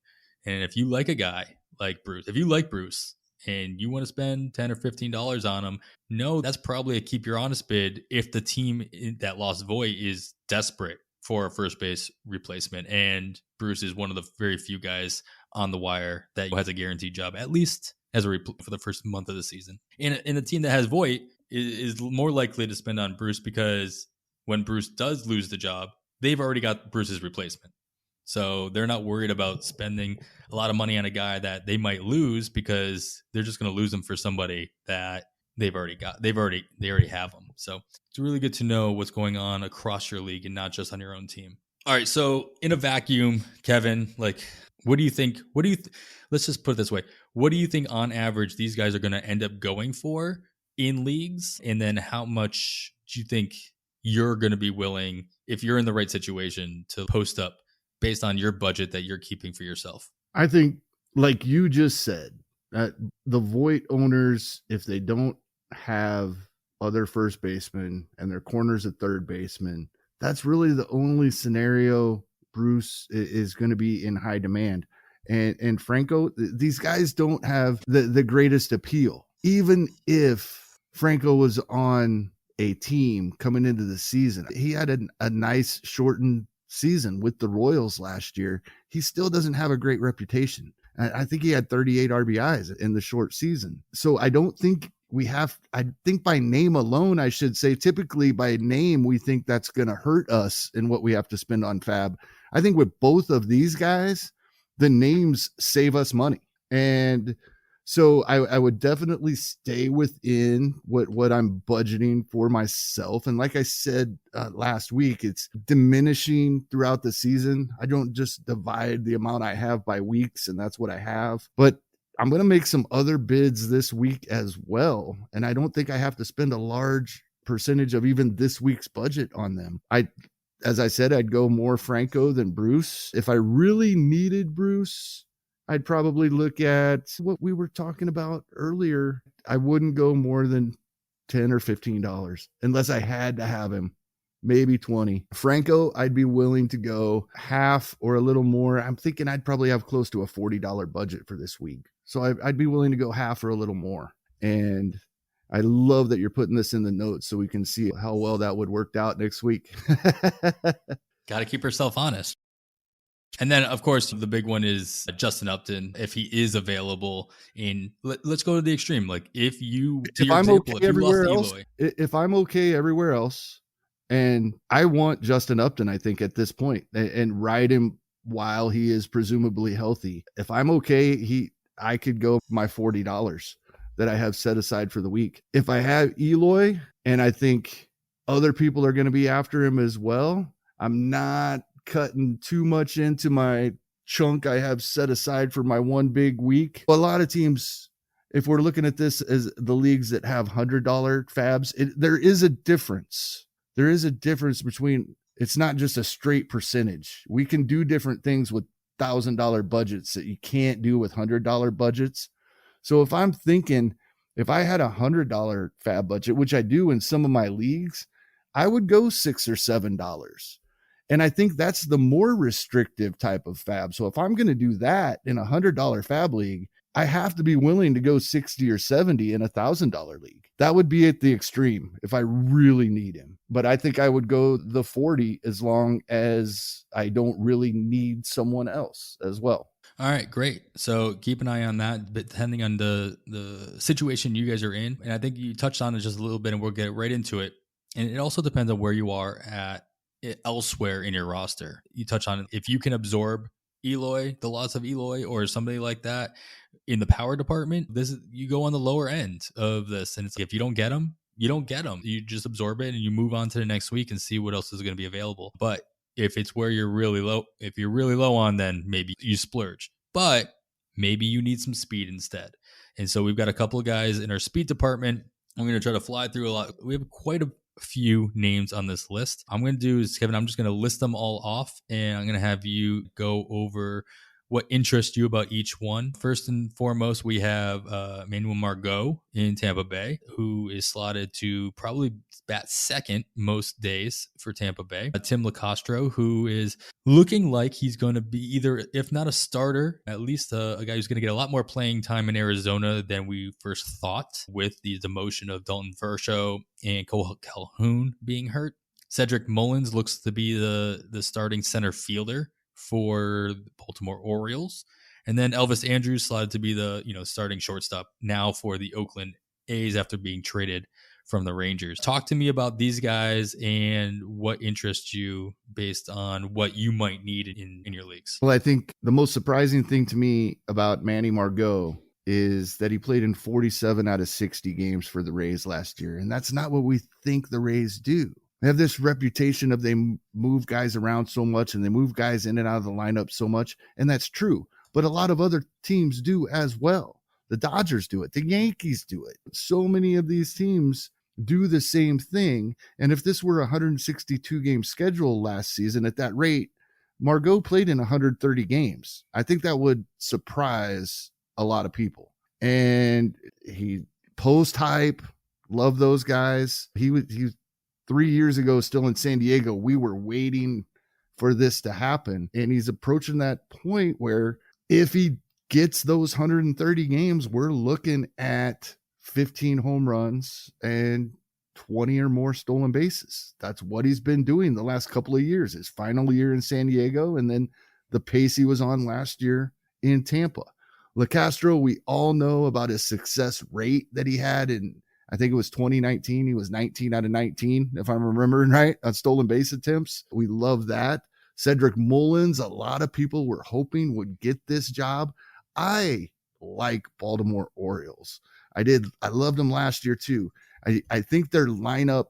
And if you like a guy like Bruce, if you like Bruce and you want to spend $10 or $15 on him, no, that's probably a keep your honest bid if the team that lost Voit is desperate for a first base replacement. And Bruce is one of the very few guys on the wire that has a guaranteed job, at least as a for the first month of the season. And a team that has Voit is more likely to spend on Bruce, because when Bruce does lose the job, they've already got Bruce's replacement. So they're not worried about spending a lot of money on a guy that they might lose, because they're just going to lose him for somebody that they already have them. So it's really good to know what's going on across your league and not just on your own team. All right. So in a vacuum, Kevin, like, what do you think? Let's just put it this way. What do you think on average these guys are going to end up going for in leagues? And then how much do you think you're going to be willing, if you're in the right situation, to post up based on your budget that you're keeping for yourself? I think, like you just said, that the Voit owners, if they don't have other first basemen and their corners at third baseman, that's really the only scenario Bruce is going to be in high demand. And Franco, these guys don't have the greatest appeal. Even if Franco was on a team coming into the season, he had a nice shortened season with the Royals last year. He still doesn't have a great reputation. I think he had 38 RBIs in the short season. So I don't think I think by name alone, I should say, typically by name, we think that's going to hurt us in what we have to spend on FAAB. I think with both of these guys, the names save us money. And so I would definitely stay within what I'm budgeting for myself. And like I said last week, it's diminishing throughout the season. I don't just divide the amount I have by weeks, and that's what I have. But I'm going to make some other bids this week as well. And I don't think I have to spend a large percentage of even this week's budget on them. As I said, I'd go more Franco than Bruce. If I really needed Bruce, I'd probably look at what we were talking about earlier. I wouldn't go more than $10 or $15 unless I had to have him, maybe 20. Franco, I'd be willing to go half or a little more. I'm thinking I'd probably have close to a $40 budget for this week. So I'd be willing to go half or a little more. And I love that you're putting this in the notes so we can see how well that would work out next week. Got to keep yourself honest. And then, of course, the big one is Justin Upton, if he is available. Let's go to the extreme. Like, if I'm okay everywhere else, and I want Justin Upton, I think, at this point, and ride him while he is presumably healthy. If I'm okay, I could go my $40. that I have set aside for the week. If I have Eloy and I think other people are going to be after him as well, I'm not cutting too much into my chunk I have set aside for my one big week. A lot of teams, if we're looking at this as the leagues that have $100 FAABs, there is a difference. There is a difference between, it's not just a straight percentage. We can do different things with $1,000 budgets that you can't do with $100 budgets. So if I'm thinking, if I had $100 FAAB budget, which I do in some of my leagues, I would go $6 or $7. And I think that's the more restrictive type of FAAB. So if I'm going to do that in a $100 FAAB league, I have to be willing to go 60 or 70 in a $1,000 league. That would be at the extreme if I really need him. But I think I would go the 40 as long as I don't really need someone else as well. All right, great. So keep an eye on that, but depending on the situation you guys are in. And I think you touched on it just a little bit, and we'll get right into it. And it also depends on where you are at elsewhere in your roster. You touch on it. If you can absorb Eloy, the loss of Eloy or somebody like that in the power department, you go on the lower end of this. And it's like, if you don't get them, you don't get them. You just absorb it and you move on to the next week and see what else is going to be available. But if it's where you're really low, if you're really low on, then maybe you splurge. But maybe you need some speed instead. And so we've got a couple of guys in our speed department. I'm going to try to fly through a lot. We have quite a few names on this list. I'm going to do is, Kevin, I'm just going to list them all off, and I'm going to have you go over what interests you about each one. First and foremost, we have Manuel Margot in Tampa Bay, who is slotted to probably bat second most days for Tampa Bay. Tim Locastro, who is looking like he's going to be either, if not a starter, at least a guy who's going to get a lot more playing time in Arizona than we first thought, with the demotion of Dalton Varsho and Cole Calhoun being hurt. Cedric Mullins looks to be the starting center fielder for the Baltimore Orioles. And then Elvis Andrus slotted to be the starting shortstop now for the Oakland A's after being traded from the Rangers. Talk to me about these guys and what interests you based on what you might need in your leagues. Well, I think the most surprising thing to me about Manny Margot is that he played in 47 out of 60 games for the Rays last year. And that's not what we think the Rays do. They have this reputation of they move guys around so much and they move guys in and out of the lineup so much. And that's true. But a lot of other teams do as well. The Dodgers do it. The Yankees do it. So many of these teams do the same thing. And if this were a 162 game schedule last season at that rate, Margot played in 130 games. I think that would surprise a lot of people. And he post hype, love those guys. He 3 years ago, still in San Diego, we were waiting for this to happen. And he's approaching that point where if he gets those 130 games, we're looking at 15 home runs and 20 or more stolen bases. That's what he's been doing the last couple of years. His final year in San Diego, and then the pace he was on last year in Tampa. Locastro, we all know about his success rate that he had in, I think it was 2019. He was 19 out of 19, if I'm remembering right, on stolen base attempts. We love that. Cedric Mullins, a lot of people were hoping would get this job. I like Baltimore Orioles. I loved them last year too. I think their lineup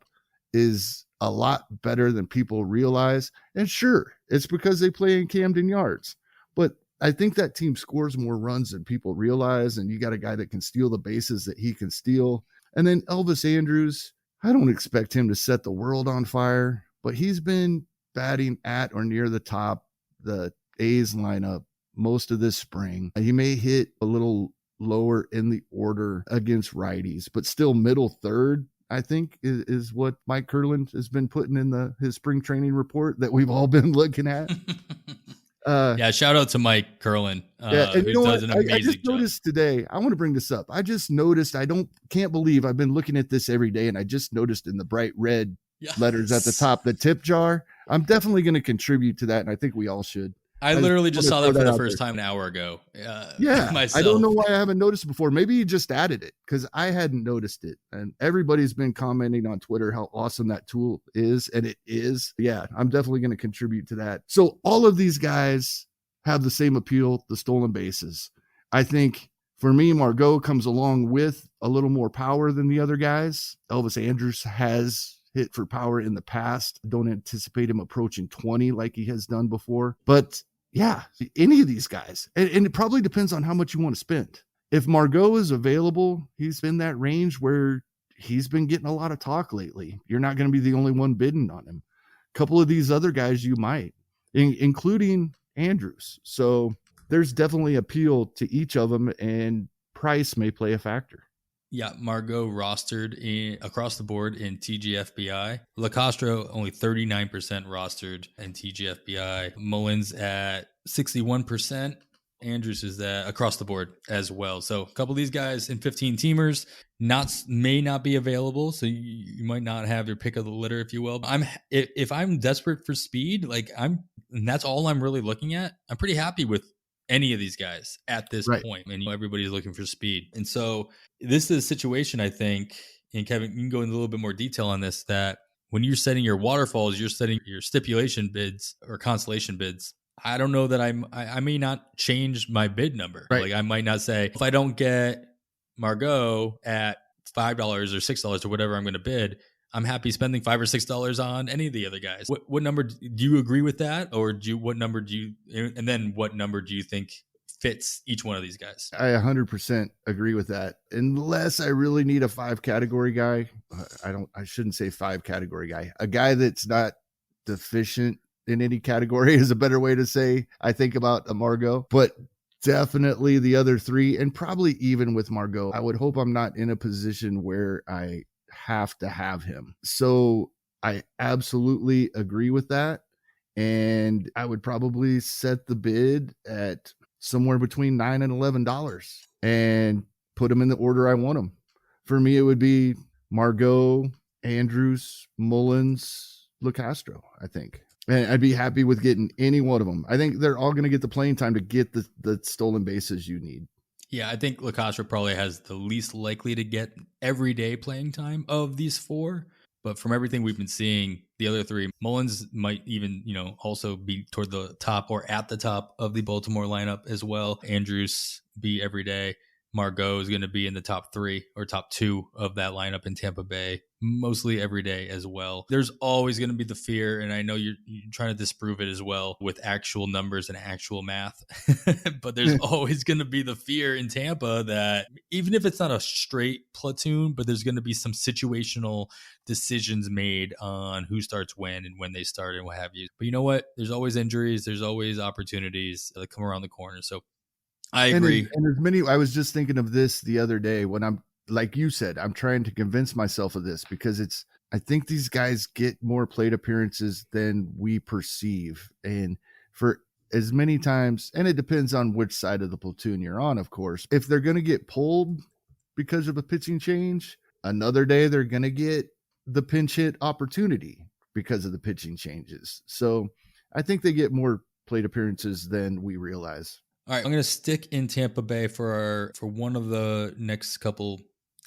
is a lot better than people realize. And sure, it's because they play in Camden Yards. But I think that team scores more runs than people realize. And you got a guy that can steal the bases that he can steal. And then Elvis Andrus, I don't expect him to set the world on fire, but he's been batting at or near the top, the A's lineup most of this spring. He may hit a little lower in the order against righties, but still middle third, I think, is what Mike Curlin has been putting in his spring training report that we've all been looking at. Yeah, shout out to Mike Curlin, and who does an amazing I just job. noticed today, I want to bring this up. I just noticed, can't believe I've been looking at this every day, and I just noticed in the bright red letters at the top, the tip jar. I'm definitely going to contribute to that, and I think we all should. I literally just saw that for the first time an hour ago. Myself. I don't know why I haven't noticed before. Maybe you just added it because I hadn't noticed it. And everybody's been commenting on Twitter how awesome that tool is. And it is. Yeah, I'm definitely going to contribute to that. So all of these guys have the same appeal, the stolen bases. I think For me, Margot comes along with a little more power than the other guys. Elvis Andrus has hit for power in the past. Don't anticipate him approaching 20 like he has done before. But yeah, any of these guys. And it probably depends on how much you want to spend. If Margot is available, he's in that range where he's been getting a lot of talk lately. You're not going to be the only one bidding on him. A couple of these other guys you might, including Andrus. So there's definitely appeal to each of them, and price may play a factor. Yeah, Margot rostered across the board in TGFBI. Locastro only 39% rostered in TGFBI. Mullins at 61%. Andrus is that across the board as well. So a couple of these guys in 15 teamers may not be available. So you might not have your pick of the litter, if you will. If I'm desperate for speed, and that's all I'm really looking at, I'm pretty happy with any of these guys at this point. And everybody's looking for speed. And so this is a situation, I think, and Kevin, you can go into a little bit more detail on this, that when you're setting your waterfalls, you're setting your stipulation bids or consolation bids. I don't know that I may not change my bid number. Right. Like I might not say, if I don't get Margot at $5 or $6 or whatever I'm going to bid, I'm happy spending $5 or $6 on any of the other guys. What number do you agree with that? Or what number do you think fits each one of these guys? I 100% agree with that. Unless I really need a 5 category guy. I shouldn't say 5 category guy. A guy that's not deficient in any category is a better way to say, I think about a Margot, but definitely the other 3, and probably even with Margot, I would hope I'm not in a position where I have to have him. So I absolutely agree with that. And I would probably set the bid at somewhere between $9 and $11 and put them in the order I want them. For me, it would be Margot, Andrus, Mullins, Locastro, I think. And I'd be happy with getting any one of them. I think they're all going to get the playing time to get the stolen bases you need. Yeah, I think Locastro probably has the least likely to get everyday playing time of these 4. But from everything we've been seeing, the other 3, Mullins might even, also be toward the top or at the top of the Baltimore lineup as well. Andrus be every day. Margot is going to be in the top 3 or top 2 of that lineup in Tampa Bay, mostly every day as well. There's always going to be the fear, and I know you're trying to disprove it as well with actual numbers and actual math, but there's always going to be the fear in Tampa that even if it's not a straight platoon, but there's going to be some situational decisions made on who starts when and when they start and what have you. But you know what? There's always injuries. There's always opportunities that come around the corner. So I agree. And as many, I was just thinking of this the other day when I'm, like you said, I'm trying to convince myself of this because I think these guys get more plate appearances than we perceive. And for as many times, and it depends on which side of the platoon you're on, of course, if they're going to get pulled because of a pitching change, another day they're going to get the pinch hit opportunity because of the pitching changes. So I think they get more plate appearances than we realize. All right, I'm going to stick in Tampa Bay for one of the next couple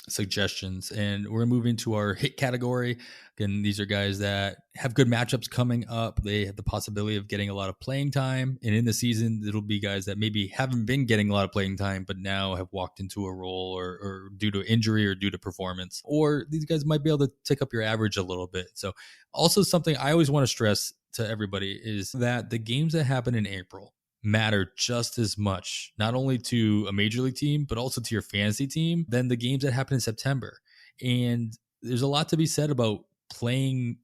suggestions, and we're going to move into our hit category. Again, these are guys that have good matchups coming up. They have the possibility of getting a lot of playing time, and in the season, it'll be guys that maybe haven't been getting a lot of playing time, but now have walked into a role or due to injury or due to performance, or these guys might be able to tick up your average a little bit. So also something I always want to stress to everybody is that the games that happen in April matter just as much, not only to a major league team, but also to your fantasy team, than the games that happen in September. And there's a lot to be said about playing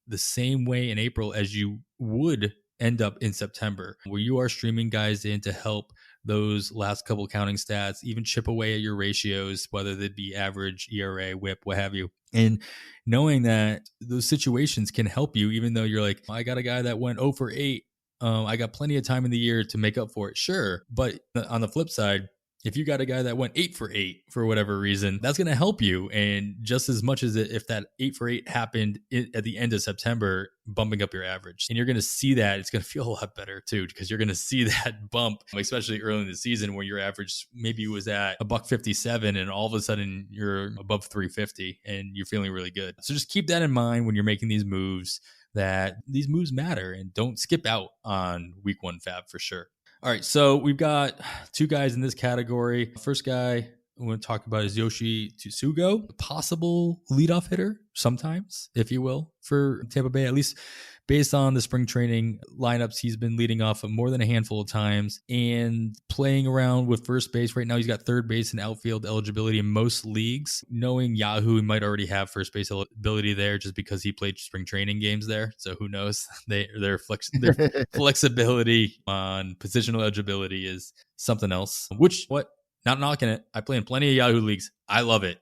the same way in April as you would end up in September, where you are streaming guys in to help those last couple counting stats, even chip away at your ratios, whether they be average, ERA, whip, what have you. And knowing that those situations can help you, even though you're like, I got a guy that went 0 for 8. I got plenty of time in the year to make up for it. Sure. But on the flip side, if you got a guy that went 8 for 8 for whatever reason, that's going to help you. And just as much as if that 8 for 8 happened at the end of September, bumping up your average. And you're going to see that it's going to feel a lot better too, because you're going to see that bump, especially early in the season where your average maybe was at $157 and all of a sudden you're above 350 and you're feeling really good. So just keep that in mind when you're making these moves, that these moves matter, and don't skip out on week 1 FAAB for sure. All right, so we've got two guys in this category. First guy I want to talk about is Yoshi Tsutsugo, possible leadoff hitter sometimes, if you will, for Tampa Bay, at least based on the spring training lineups. He's been leading off more than a handful of times and playing around with first base. Right now, he's got third base and outfield eligibility in most leagues. Knowing Yahoo, he might already have first base eligibility there just because he played spring training games there. So who knows? Their flexibility on positional eligibility is something else, not knocking it. I play in plenty of Yahoo leagues. I love it.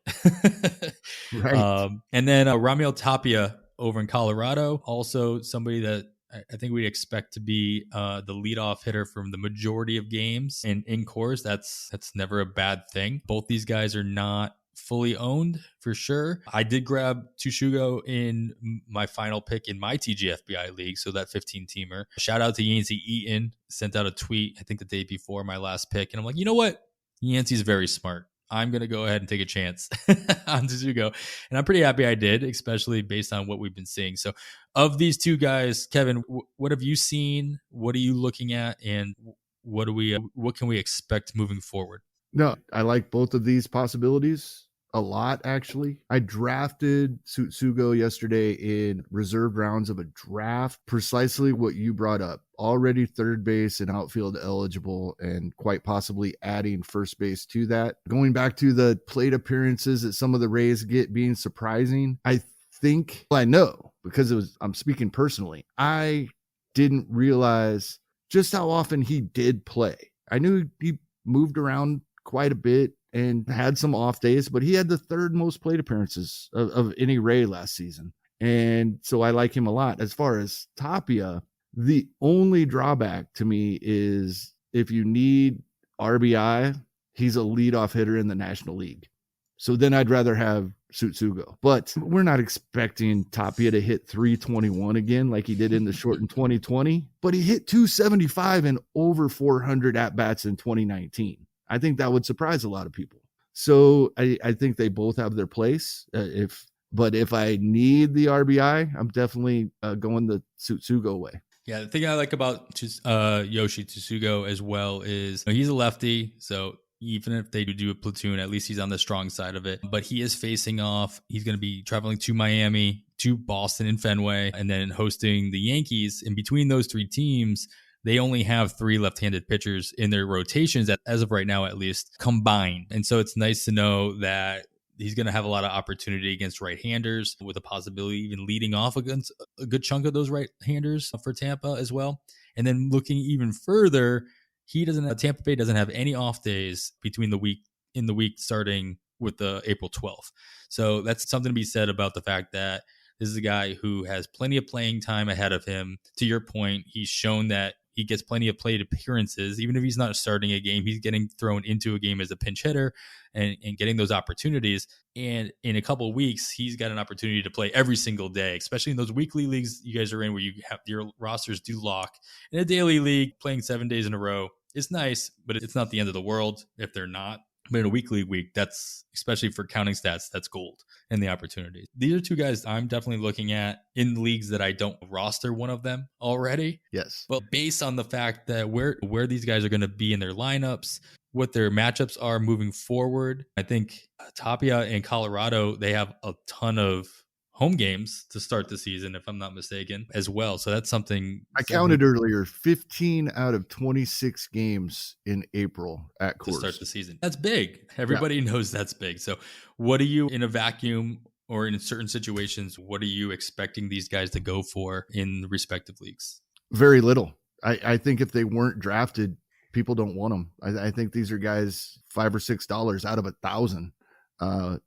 Right. And then Raimel Tapia over in Colorado, also somebody that I think we'd expect to be the leadoff hitter from the majority of games and in course. That's never a bad thing. Both these guys are not fully owned for sure. I did grab Tsutsugo in my final pick in my TGFBI league, so that 15-teamer. Shout out to Yancey Eaton, sent out a tweet, I think the day before my last pick, and I'm like, you know what? Yancey's very smart. I'm going to go ahead and take a chance on Tsutsugo. And I'm pretty happy I did, especially based on what we've been seeing. So of these two guys, Kevin, what have you seen? What are you looking at? And what can we expect moving forward? No, I like both of these possibilities a lot, actually. I drafted Tsutsugo yesterday in reserved rounds of a draft, precisely what you brought up. Already third base and outfield eligible, and quite possibly adding first base to that. Going back to the plate appearances that some of the Rays get being surprising, I know because I'm speaking personally. I didn't realize just how often he did play. I knew he moved around quite a bit and had some off days, but he had the third most plate appearances of any Ray last season. And so I like him a lot. As far as Tapia, the only drawback to me is if you need RBI, he's a leadoff hitter in the National League. So then I'd rather have Tsutsugo. But we're not expecting Tapia to hit 321 again like he did in the shortened 2020, but he hit 275 and over 400 at-bats in 2019. I think that would surprise a lot of people. So I think they both have their place. But if I need the RBI, I'm definitely going the Tsutsugo way. Yeah, the thing I like about Yoshi Tsutsugo as well is he's a lefty, so even if they do a platoon, at least he's on the strong side of it. But he is facing off. He's going to be traveling to Miami, to Boston and Fenway, and then hosting the Yankees. In between those three teams, they only have three left-handed pitchers in their rotations, as of right now, at least, combined. And so it's nice to know that he's going to have a lot of opportunity against right-handers, with a possibility even leading off against a good chunk of those right-handers for Tampa as well. And then looking even further, Tampa Bay doesn't have any off days in the week starting with the April 12th. So that's something to be said about the fact that this is a guy who has plenty of playing time ahead of him. To your point, he's shown that he gets plenty of plate appearances. Even if he's not starting a game, he's getting thrown into a game as a pinch hitter and getting those opportunities. And in a couple of weeks, he's got an opportunity to play every single day, especially in those weekly leagues you guys are in where you have your rosters do lock. In a daily league, playing 7 days in a row is nice, but it's not the end of the world if they're not. But in a weekly week, that's, especially for counting stats, that's gold and the opportunities. These are two guys I'm definitely looking at in leagues that I don't roster one of them already. Yes. But based on the fact that where these guys are going to be in their lineups, what their matchups are moving forward, I think Tapia and Colorado, they have a ton of home games to start the season, if I'm not mistaken, as well. So that's something I counted earlier, 15 out of 26 games in April at Coors. To start the season. That's big. Everybody knows that's big. So what are you, in a vacuum or in certain situations, what are you expecting these guys to go for in respective leagues? Very little. I think if they weren't drafted, people don't want them. I think these are guys $5 or $6 out of 1,000, $1,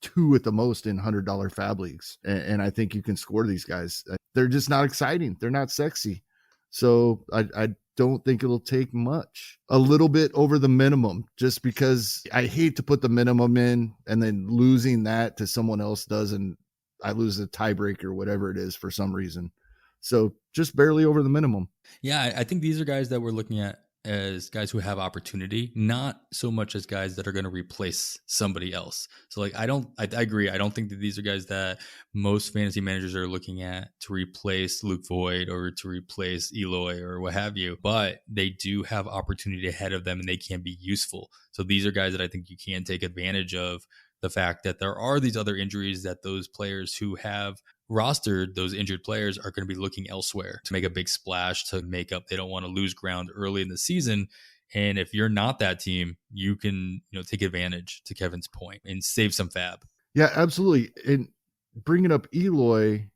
$2 at the most in $100 FAAB leagues. And I think you can score these guys. They're just not exciting. They're not sexy. So I don't think it'll take much. A little bit over the minimum, just because I hate to put the minimum in and then losing that to someone else does, and I lose a tiebreaker, whatever it is, for some reason. So just barely over the minimum. Yeah, I think these are guys that we're looking at as guys who have opportunity, not so much as guys that are going to replace somebody else. So like, I agree. I don't think that these are guys that most fantasy managers are looking at to replace Luke Voigt or to replace Eloy or what have you, but they do have opportunity ahead of them and they can be useful. So these are guys that I think you can take advantage of the fact that there are these other injuries that those players who have rostered those injured players are going to be looking elsewhere to make a big splash to make up. They don't want to lose ground early in the season. And if you're not that team, you can, take advantage, to Kevin's point, and save some FAAB. Yeah, absolutely. And bringing up Eloy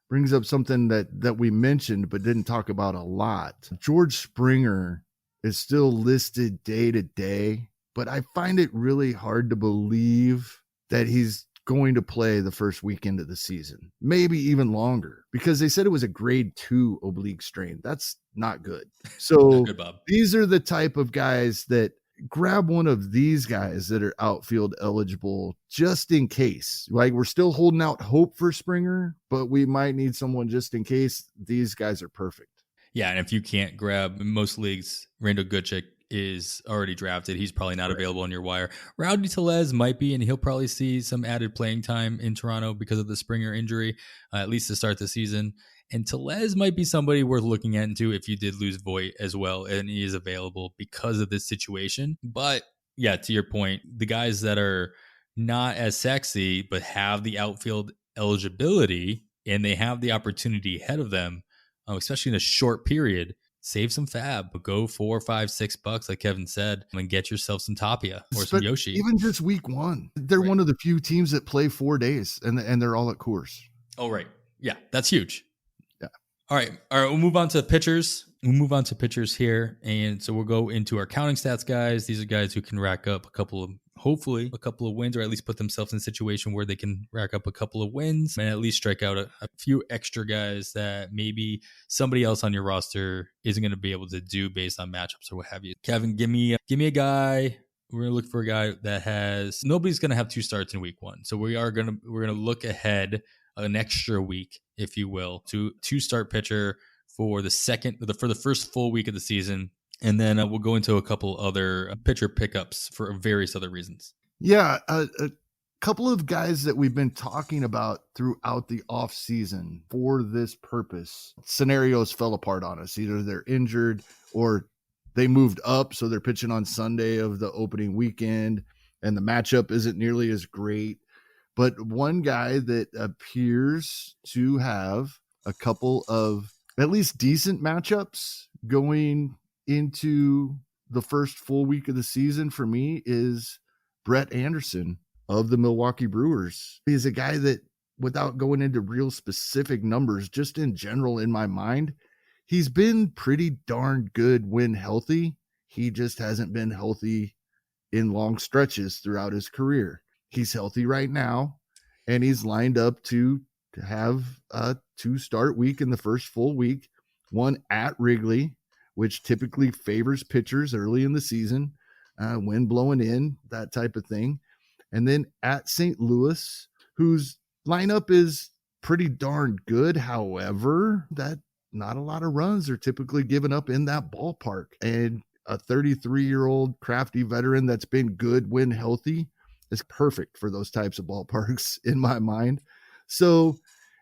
brings up something that we mentioned but didn't talk about a lot. George Springer is still listed day to day, but I find it really hard to believe that he's going to play the first weekend of the season, maybe even longer, because they said it was a grade 2 oblique strain. That's not good. So Not good, Bob. These are the type of guys that grab one of these guys that are outfield eligible just in case. Like, we're still holding out hope for Springer, but we might need someone just in case. These guys are perfect. Yeah, and if you can't grab, most leagues, Randall Gutchick is already drafted. He's probably not available on your wire. Rowdy Tellez might be, and he'll probably see some added playing time in Toronto because of the Springer injury, at least to start the season. And Tellez might be somebody worth looking into if you did lose Voigt as well, and he is available because of this situation. But yeah, to your point, the guys that are not as sexy but have the outfield eligibility and they have the opportunity ahead of them, especially in a short period, save some FAAB. Go $4, $5, $6, like Kevin said, and get yourself some Tapia or some Yoshi. Even just week 1, they're right. One of the few teams that play 4 days, and they're all at Coors. Oh, right. Yeah, that's huge. Yeah. All right. We'll move on to pitchers. Here. And so we'll go into our counting stats guys. These are guys who can rack up hopefully a couple of wins, or at least put themselves in a situation where they can rack up a couple of wins and at least strike out a few extra guys that maybe somebody else on your roster isn't going to be able to do based on matchups or what have you. Kevin, give me a guy. We're going to look for a guy that nobody's going to have 2 starts in week 1. So we're going to look ahead an extra week, if you will, to 2-start pitcher for the first full week of the season. And then we'll go into a couple other pitcher pickups for various other reasons. Yeah, a couple of guys that we've been talking about throughout the off season for this purpose. Scenarios fell apart on us. Either they're injured or they moved up, so they're pitching on Sunday of the opening weekend, and the matchup isn't nearly as great. But one guy that appears to have a couple of at least decent matchups going into the first full week of the season for me is Brett Anderson of the Milwaukee Brewers. He's a guy that, without going into real specific numbers, just in general in my mind, he's been pretty darn good when healthy. He just hasn't been healthy in long stretches throughout his career. He's healthy right now, and he's lined up to have a 2-start week in the first full week, one at Wrigley, which typically favors pitchers early in the season, wind blowing in, that type of thing. And then at St. Louis, whose lineup is pretty darn good. However, that not a lot of runs are typically given up in that ballpark. And a 33-year-old crafty veteran that's been good when healthy is perfect for those types of ballparks in my mind. So,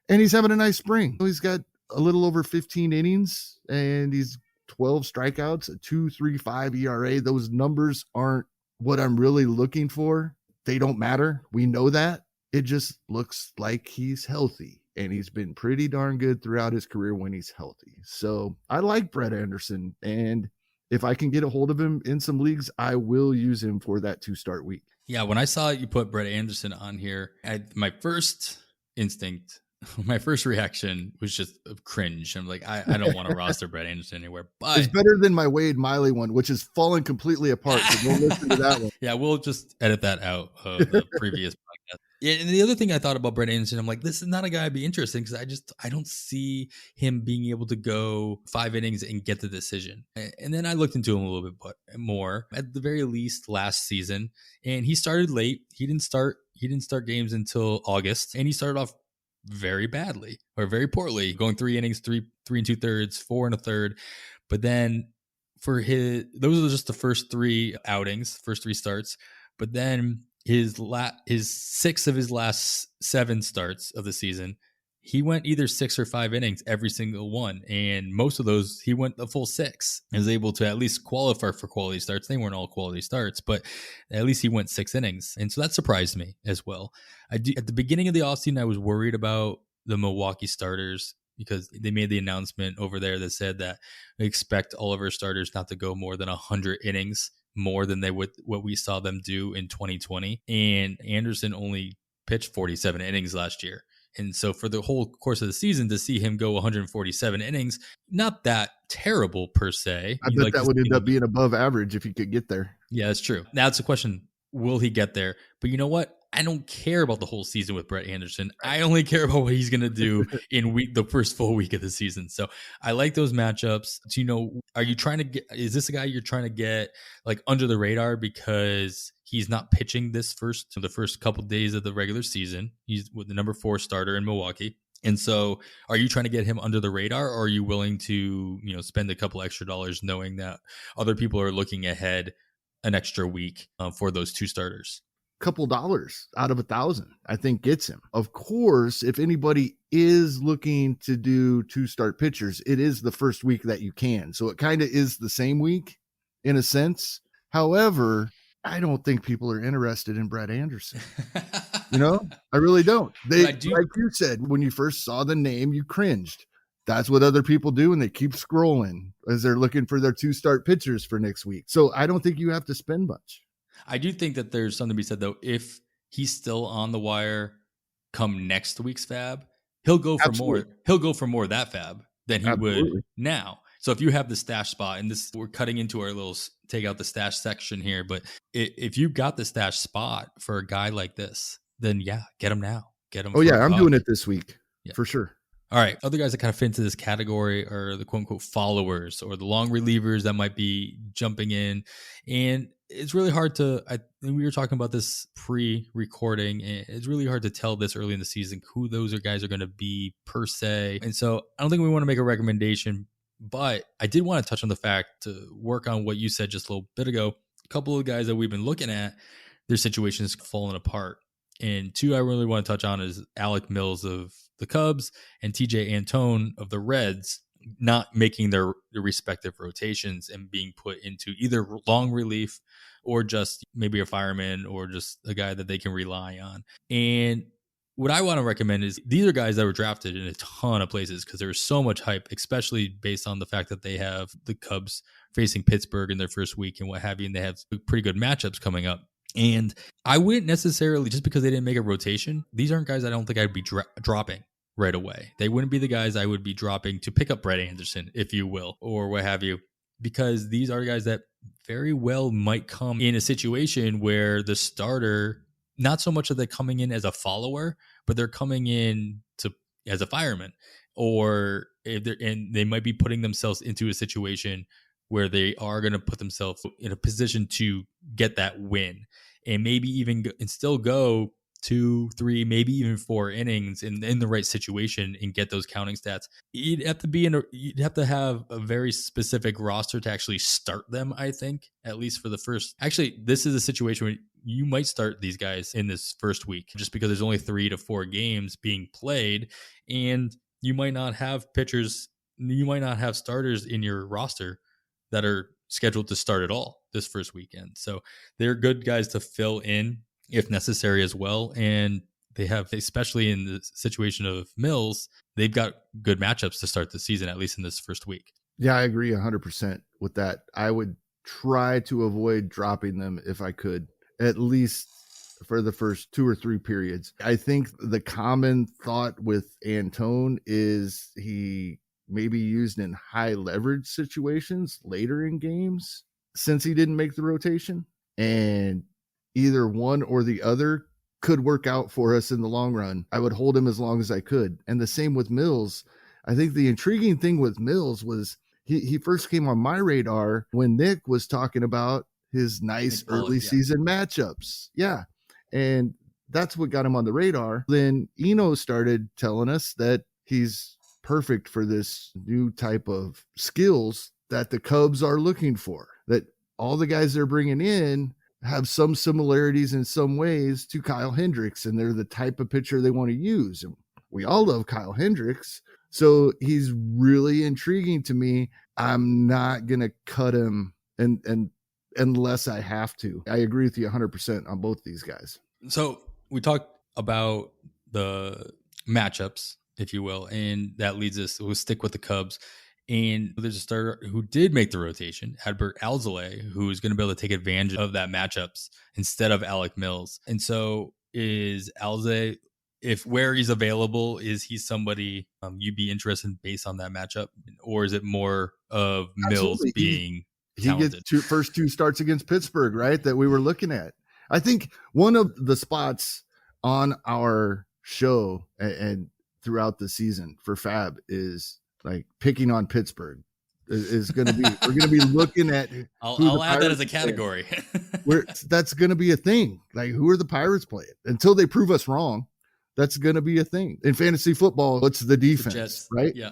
and he's having a nice spring. He's got a little over 15 innings and he's 12 strikeouts, a 2.35 ERA. Those numbers aren't what I'm really looking for. They don't matter. We know that. It just looks like he's healthy, and he's been pretty darn good throughout his career when he's healthy. So I like Brett Anderson, and if I can get a hold of him in some leagues, I will use him for that 2-start week. Yeah, when I saw you put Brett Anderson on here, my first reaction was just cringe. I'm like, I don't want to roster Brett Anderson anywhere. But it's better than my Wade Miley one, which is falling completely apart. So don't listen to that one. Yeah, we'll just edit that out of the previous podcast. Yeah, and the other thing I thought about Brett Anderson, I'm like, this is not a guy I'd be interested in because I don't see him being able to go 5 innings and get the decision. And then I looked into him a little bit more, at the very least last season, and he started late. He didn't start games until August, and he started off very badly or very poorly, going 3 innings, 3 2/3, 4 1/3. But then those are just the first 3 outings, first 3 starts. But then his 6 of his last 7 starts of the season, he went either 6 or 5 innings every single one. And most of those, he went the full 6 and was able to at least qualify for quality starts. They weren't all quality starts, but at least he went 6 innings. And so that surprised me as well. At the beginning of the offseason, I was worried about the Milwaukee starters because they made the announcement over there that said that they expect all of our starters not to go more than 100 innings, more than they would what we saw them do in 2020. And Anderson only pitched 47 innings last year. And so for the whole course of the season, to see him go 147 innings, not that terrible per se. I bet that would end up being above average if he could get there. Yeah, that's true. Now it's a question, will he get there? But you know what? I don't care about the whole season with Brett Anderson. I only care about what he's going to do in the first full week of the season. So I like those matchups. So, are you trying to is this a guy you're trying to get like under the radar because he's not pitching the first couple days of the regular season? He's with the number 4 starter in Milwaukee. And so are you trying to get him under the radar, or are you willing to, spend a couple extra dollars knowing that other people are looking ahead an extra week for those 2 starters? Couple dollars out of 1,000, I think gets him. Of course, if anybody is looking to do 2 start pitchers, it is the first week that you can. So it kind of is the same week in a sense. However, I don't think people are interested in Brett Anderson. I really don't. Like you said, when you first saw the name, you cringed. That's what other people do, and they keep scrolling as they're looking for their 2 start pitchers for next week. So I don't think you have to spend much. I do think that there's something to be said, though. If he's still on the wire come next week's FAAB, he'll go for more. He'll go for more of that FAAB than he would now. So if you have the stash spot, and we're cutting into our little take out the stash section here, but if you got the stash spot for a guy like this, then yeah, get him now. Get him. Oh yeah, I'm doing it this week for sure. All right. Other guys that kind of fit into this category are the quote unquote followers or the long relievers that might be jumping in. And it's really hard we were talking about this pre-recording, and it's really hard to tell this early in the season who those guys are going to be per se. And so I don't think we want to make a recommendation, but I did want to touch on the fact to work on what you said just a little bit ago. A couple of guys that we've been looking at, their situations falling apart. And 2 I really want to touch on is Alec Mills of the Cubs and Tejay Antone of the Reds not making their respective rotations and being put into either long relief or just maybe a fireman or just a guy that they can rely on. And what I want to recommend is these are guys that were drafted in a ton of places because there's so much hype, especially based on the fact that they have the Cubs facing Pittsburgh in their first week and what have you, and they have pretty good matchups coming up. And I wouldn't necessarily, just because they didn't make a rotation, these aren't guys I don't think I'd be dropping right away. They wouldn't be the guys I would be dropping to pick up Brett Anderson, if you will, or what have you, because these are guys that very well might come in a situation where the starter, not so much that they're coming in as a follower, but they're coming in as a fireman, or and they might be putting themselves into a situation where they are going to put themselves in a position to get that win and maybe even still go 2, 3, maybe even 4 innings in the right situation and get those counting stats. You'd have to have a very specific roster to actually start them, I think, at least for the first. Actually, this is a situation where you might start these guys in this first week just because there's only 3 to 4 games being played, and you might not have pitchers, you might not have starters in your roster that are scheduled to start at all this first weekend. So they're good guys to fill in if necessary as well. And they have, especially in the situation of Mills, they've got good matchups to start the season, at least in this first week. Yeah, I agree 100% with that. I would try to avoid dropping them if I could, at least for the first 2 or 3 periods. I think the common thought with Antone is he maybe used in high leverage situations later in games since he didn't make the rotation, and either one or the other could work out for us in the long run. I would hold him as long as I could. And the same with Mills. I think the intriguing thing with Mills was he first came on my radar when Nick was talking about his nice early season matchups. Yeah. And that's what got him on the radar. Then Eno started telling us that he's perfect for this new type of skills that the Cubs are looking for, that all the guys they're bringing in have some similarities in some ways to Kyle Hendricks, and they're the type of pitcher they want to use. And we all love Kyle Hendricks, so he's really intriguing to me. I'm not going to cut him and unless I have to. I agree with you 100% on both these guys. So we talked about the matchups, if you will, and that leads us, we'll stick with the Cubs. And there's a starter who did make the rotation, Adbert Alzolay, who is going to be able to take advantage of that matchups instead of Alec Mills. And so is Alzolay, if where he's available, is he somebody you'd be interested in based on that matchup? Or is it more of Mills being talented? He gets first two starts against Pittsburgh, right, that we were looking at. I think one of the spots on our show and throughout the season for FAAB is like picking on Pittsburgh is going to be, we're going to be looking at, I'll add that as a category. That's going to be a thing. Like, who are the Pirates playing until they prove us wrong? That's going to be a thing in fantasy football. It's the defense, right? Yeah.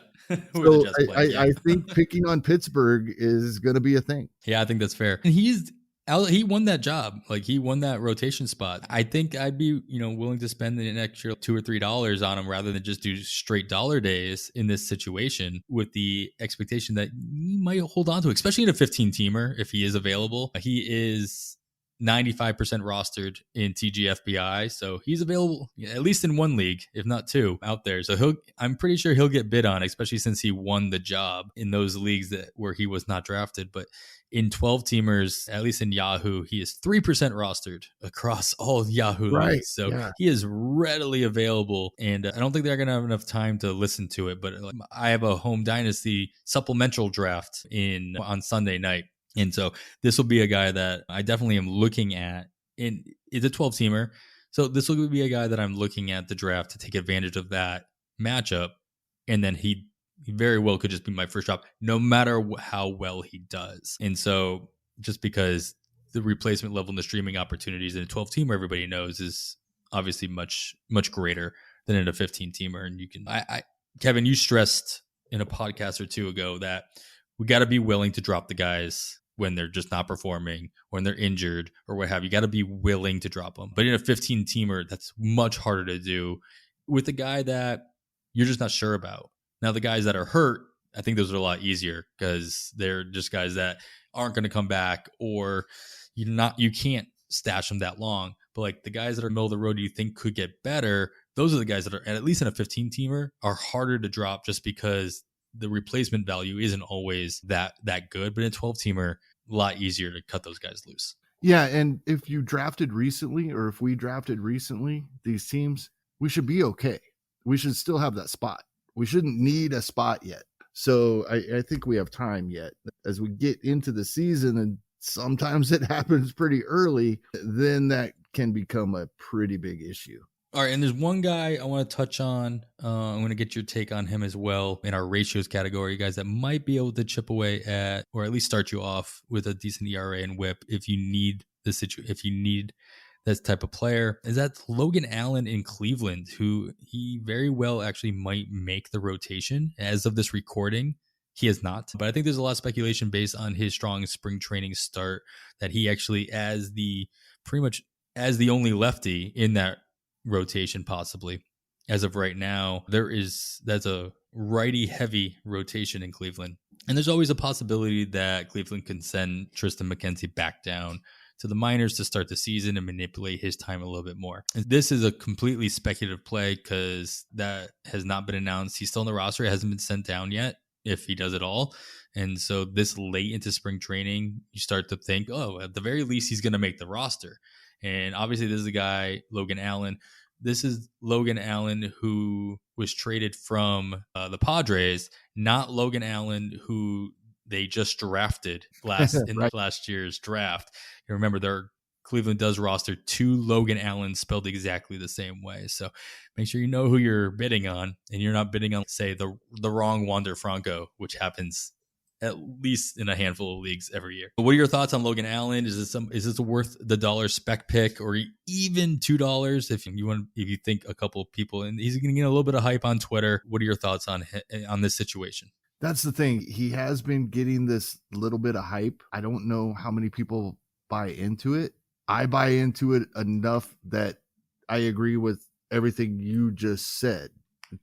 So I think picking on Pittsburgh is going to be a thing. Yeah, I think that's fair. And he won that job. Like, he won that rotation spot. I think I'd be, willing to spend an extra $2 or $3 on him rather than just do straight dollar days in this situation, with the expectation that he might hold on to, especially in a 15-teamer if he is available. He is 95% rostered in TGFBI, so he's available at least in one league, if not two, out there. So I'm pretty sure he'll get bid on, especially since he won the job in those leagues where he was not drafted. But in 12-teamers, at least in Yahoo, he is 3% rostered across all Yahoo leagues. So he is readily available, and I don't think they're going to have enough time to listen to it. But I have a home dynasty supplemental draft on Sunday night. And so this will be a guy that I definitely am looking at. And it's a 12-teamer. So this will be a guy that I'm looking at the draft to take advantage of that matchup. And then he very well could just be my first drop, no matter how well he does. And so just because the replacement level and the streaming opportunities in a 12-teamer, everybody knows, is obviously much, much greater than in a 15-teamer. And you can, Kevin, you stressed in a podcast or two ago that we got to be willing to drop the guys when they're just not performing, when they're injured or what have you. Got to be willing to drop them. But in a 15-teamer, that's much harder to do with a guy that you're just not sure about. Now, the guys that are hurt, I think those are a lot easier because they're just guys that aren't going to come back, or you can't stash them that long. But like the guys that are middle of the road you think could get better, those are the guys that are, at least in a 15-teamer, are harder to drop just because the replacement value isn't always that good. But in a 12-teamer, a lot easier to cut those guys loose. Yeah, and if you drafted recently, or if we drafted recently, these teams, we should be okay. We should still have that spot. We shouldn't need a spot yet. So I think we have time yet. As we get into the season, and sometimes it happens pretty early, then that can become a pretty big issue. All right, and there's one guy I want to touch on. I'm going to get your take on him as well in our ratios category, guys that might be able to chip away at, or at least start you off with a decent ERA and WHIP if you need if you need that type of player. Is that Logan Allen in Cleveland, who he very well actually might make the rotation as of this recording. He has not, but I think there's a lot of speculation based on his strong spring training start that he actually, pretty much as the only lefty in that rotation, possibly as of right now, that's a righty heavy rotation in Cleveland, and there's always a possibility that Cleveland can send Tristan McKenzie back down to the minors to start the season and manipulate his time a little bit more. And this is a completely speculative play because that has not been announced. He's still on the roster. It hasn't been sent down yet, if he does it all. And so this late into spring training, you start to think, at the very least, he's going to make the roster. And obviously, this is a guy, Logan Allen. This is Logan Allen who was traded from the Padres, not Logan Allen who they just drafted last year's draft. You remember, Cleveland does roster 2 Logan Allens spelled exactly the same way. So make sure you know who you're bidding on, and you're not bidding on, say, the wrong Wander Franco, which happens at least in a handful of leagues every year. But what are your thoughts on Logan Allen? Is this worth the $1 spec pick, or even $2 if you think a couple of people, and he's going to get a little bit of hype on Twitter? What are your thoughts on this situation? That's the thing. He has been getting this little bit of hype. I don't know how many people buy into it. I buy into it enough that I agree with everything you just said.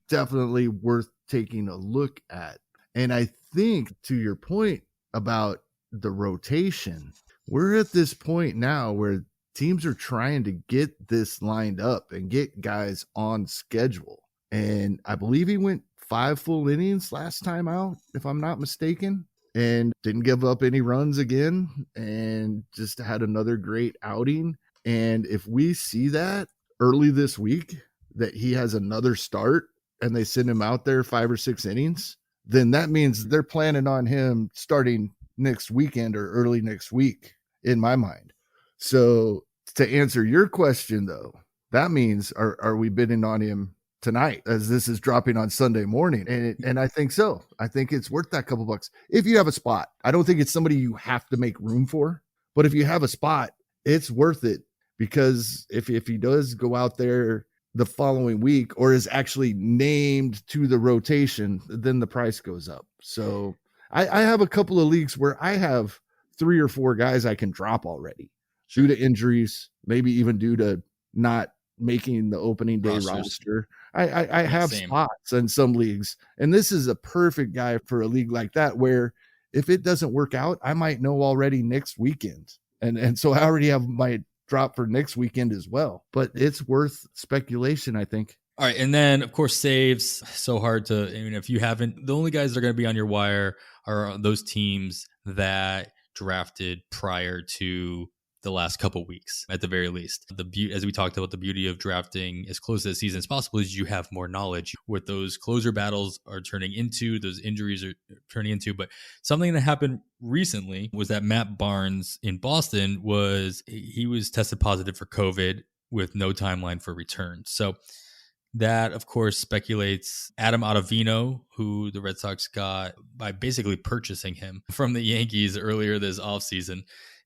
Definitely worth taking a look at. And I think to your point about the rotation, we're at this point now where teams are trying to get this lined up and get guys on schedule. And I believe he went 5 full innings last time out, if I'm not mistaken, and didn't give up any runs again and just had another great outing. And if we see that early this week, that he has another start and they send him out there 5 or 6 innings, then that means they're planning on him starting next weekend or early next week, in my mind. So to answer your question, though, that means are we bidding on him tonight as this is dropping on Sunday morning? And I think so. I think it's worth that couple bucks if you have a spot. I don't think it's somebody you have to make room for, but if you have a spot, it's worth it, because if he does go out there the following week or is actually named to the rotation, then the price goes up. So I have a couple of leagues where I have 3 or 4 guys I can drop already due to injuries, maybe even due to not making the opening day roster. I have spots in some leagues, and this is a perfect guy for a league like that, where if it doesn't work out, I might know already next weekend. And so I already have my drop for next weekend as well, but it's worth speculation, I think. All right. And then of course, saves, so hard to, I mean, if you haven't, the only guys that are going to be on your wire are those teams that drafted prior to the last couple weeks, at the very least. As we talked about, the beauty of drafting as close to the season as possible is you have more knowledge what those closer battles are turning into, those injuries are turning into. But something that happened recently was that Matt Barnes in Boston was tested positive for COVID with no timeline for return. So that, of course, speculates Adam Ottavino, who the Red Sox got by basically purchasing him from the Yankees earlier this offseason.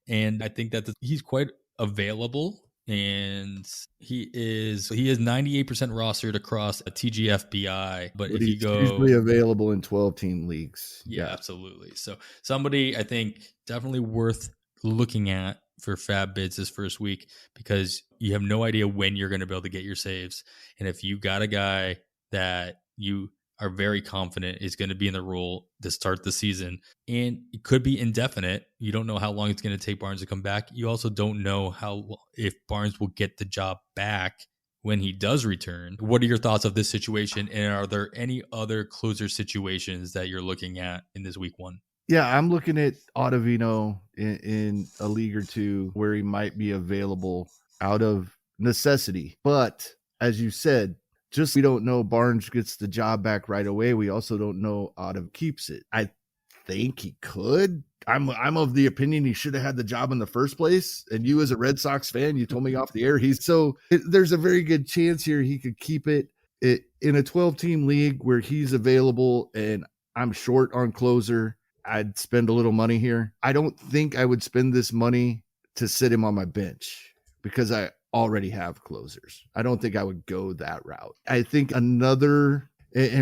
And I think that he's quite available, and he is 98% rostered across a TGFBI. But if you go, usually available in 12-team leagues. Yeah, absolutely. So somebody I think definitely worth looking at for FAAB bids this first week, because you have no idea when you're going to be able to get your saves. And if you got a guy that you are very confident is going to be in the role to start the season, and it could be indefinite. You don't know how long it's going to take Barnes to come back. You also don't know if Barnes will get the job back when he does return. What are your thoughts of this situation? And are there any other closer situations that you're looking at in this week 1? Yeah, I'm looking at Ottavino in a league or two where he might be available out of necessity. But as you said, just we don't know Barnes gets the job back right away. We also don't know Ottav keeps it. I think he could. I'm of the opinion he should have had the job in the first place. And you, as a Red Sox fan, you told me off the air there's a very good chance here he could keep it in a 12-team league where he's available and I'm short on closer. I'd spend a little money here. I don't think I would spend this money to sit him on my bench because I already have closers. I don't think I would go that route. I think and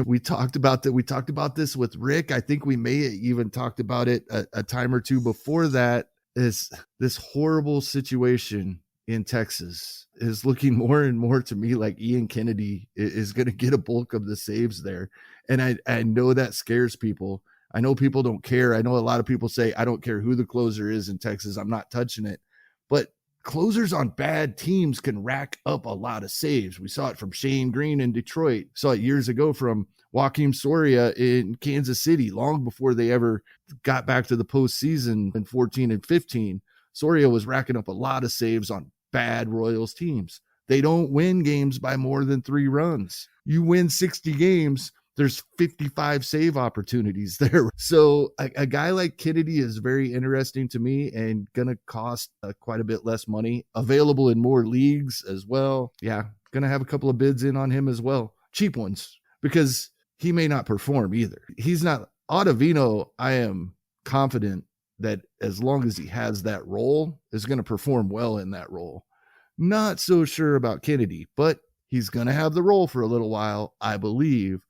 we talked about that. We talked about this with Rick. I think we may have even talked about it a time or two before that. Is this horrible situation in Texas is looking more and more to me like Ian Kennedy is going to get a bulk of the saves there. And I know that scares people. I know people don't care. I know a lot of people say, I don't care who the closer is in Texas, I'm not touching it. But closers on bad teams can rack up a lot of saves. We saw it from Shane Green in Detroit. Saw it years ago from Joakim Soria in Kansas City, long before they ever got back to the postseason in 14 and 15. Soria was racking up a lot of saves on bad Royals teams. They don't win games by more than 3 runs. You win 60 games, there's 55 save opportunities there. So a guy like Kennedy is very interesting to me and going to cost quite a bit less money. Available in more leagues as well. Yeah, going to have a couple of bids in on him as well. Cheap ones, because he may not perform either. He's not Ottavino. I am confident that as long as he has that role, is going to perform well in that role. Not so sure about Kennedy, but he's going to have the role for a little while, I believe.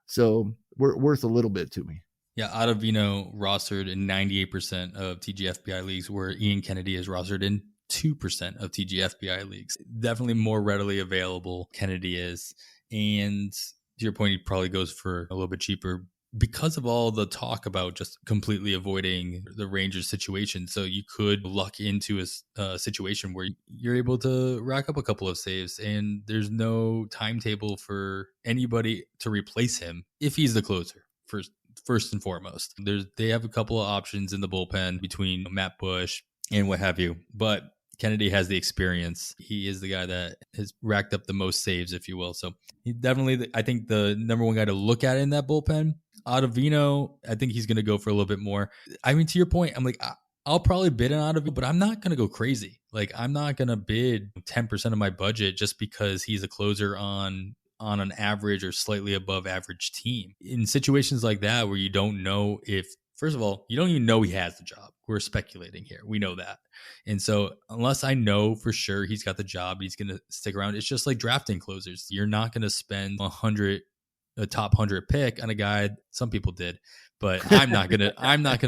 So we're worth a little bit to me. Yeah, Ottavino rostered in 98% of TGFBI leagues, where Ian Kennedy is rostered in 2% of TGFBI leagues. Definitely more readily available Kennedy is. And to your point, he probably goes for a little bit cheaper because of all the talk about just completely avoiding the Rangers situation. So you could luck into a situation where you're able to rack up a couple of saves, and there's no timetable for anybody to replace him if he's the closer first and foremost. They have a couple of options in the bullpen between Matt Bush and what have you, but Kennedy has the experience. He is the guy that has racked up the most saves, if you will. So he definitely, I think, the number one guy to look at in that bullpen. Ottavino, I think he's going to go for a little bit more. I mean, to your point, I'm like, I'll probably bid on Ottavino, but I'm not going to go crazy. Like, I'm not going to bid 10% of my budget just because he's a closer on an average or slightly above average team. In situations like that where you don't know if, first of all, you don't even know he has the job. We're speculating here. We know that. And so unless I know for sure he's got the job, he's going to stick around. It's just like drafting closers. You're not going to spend a top 100 pick on a guy. Some people did, but I'm not going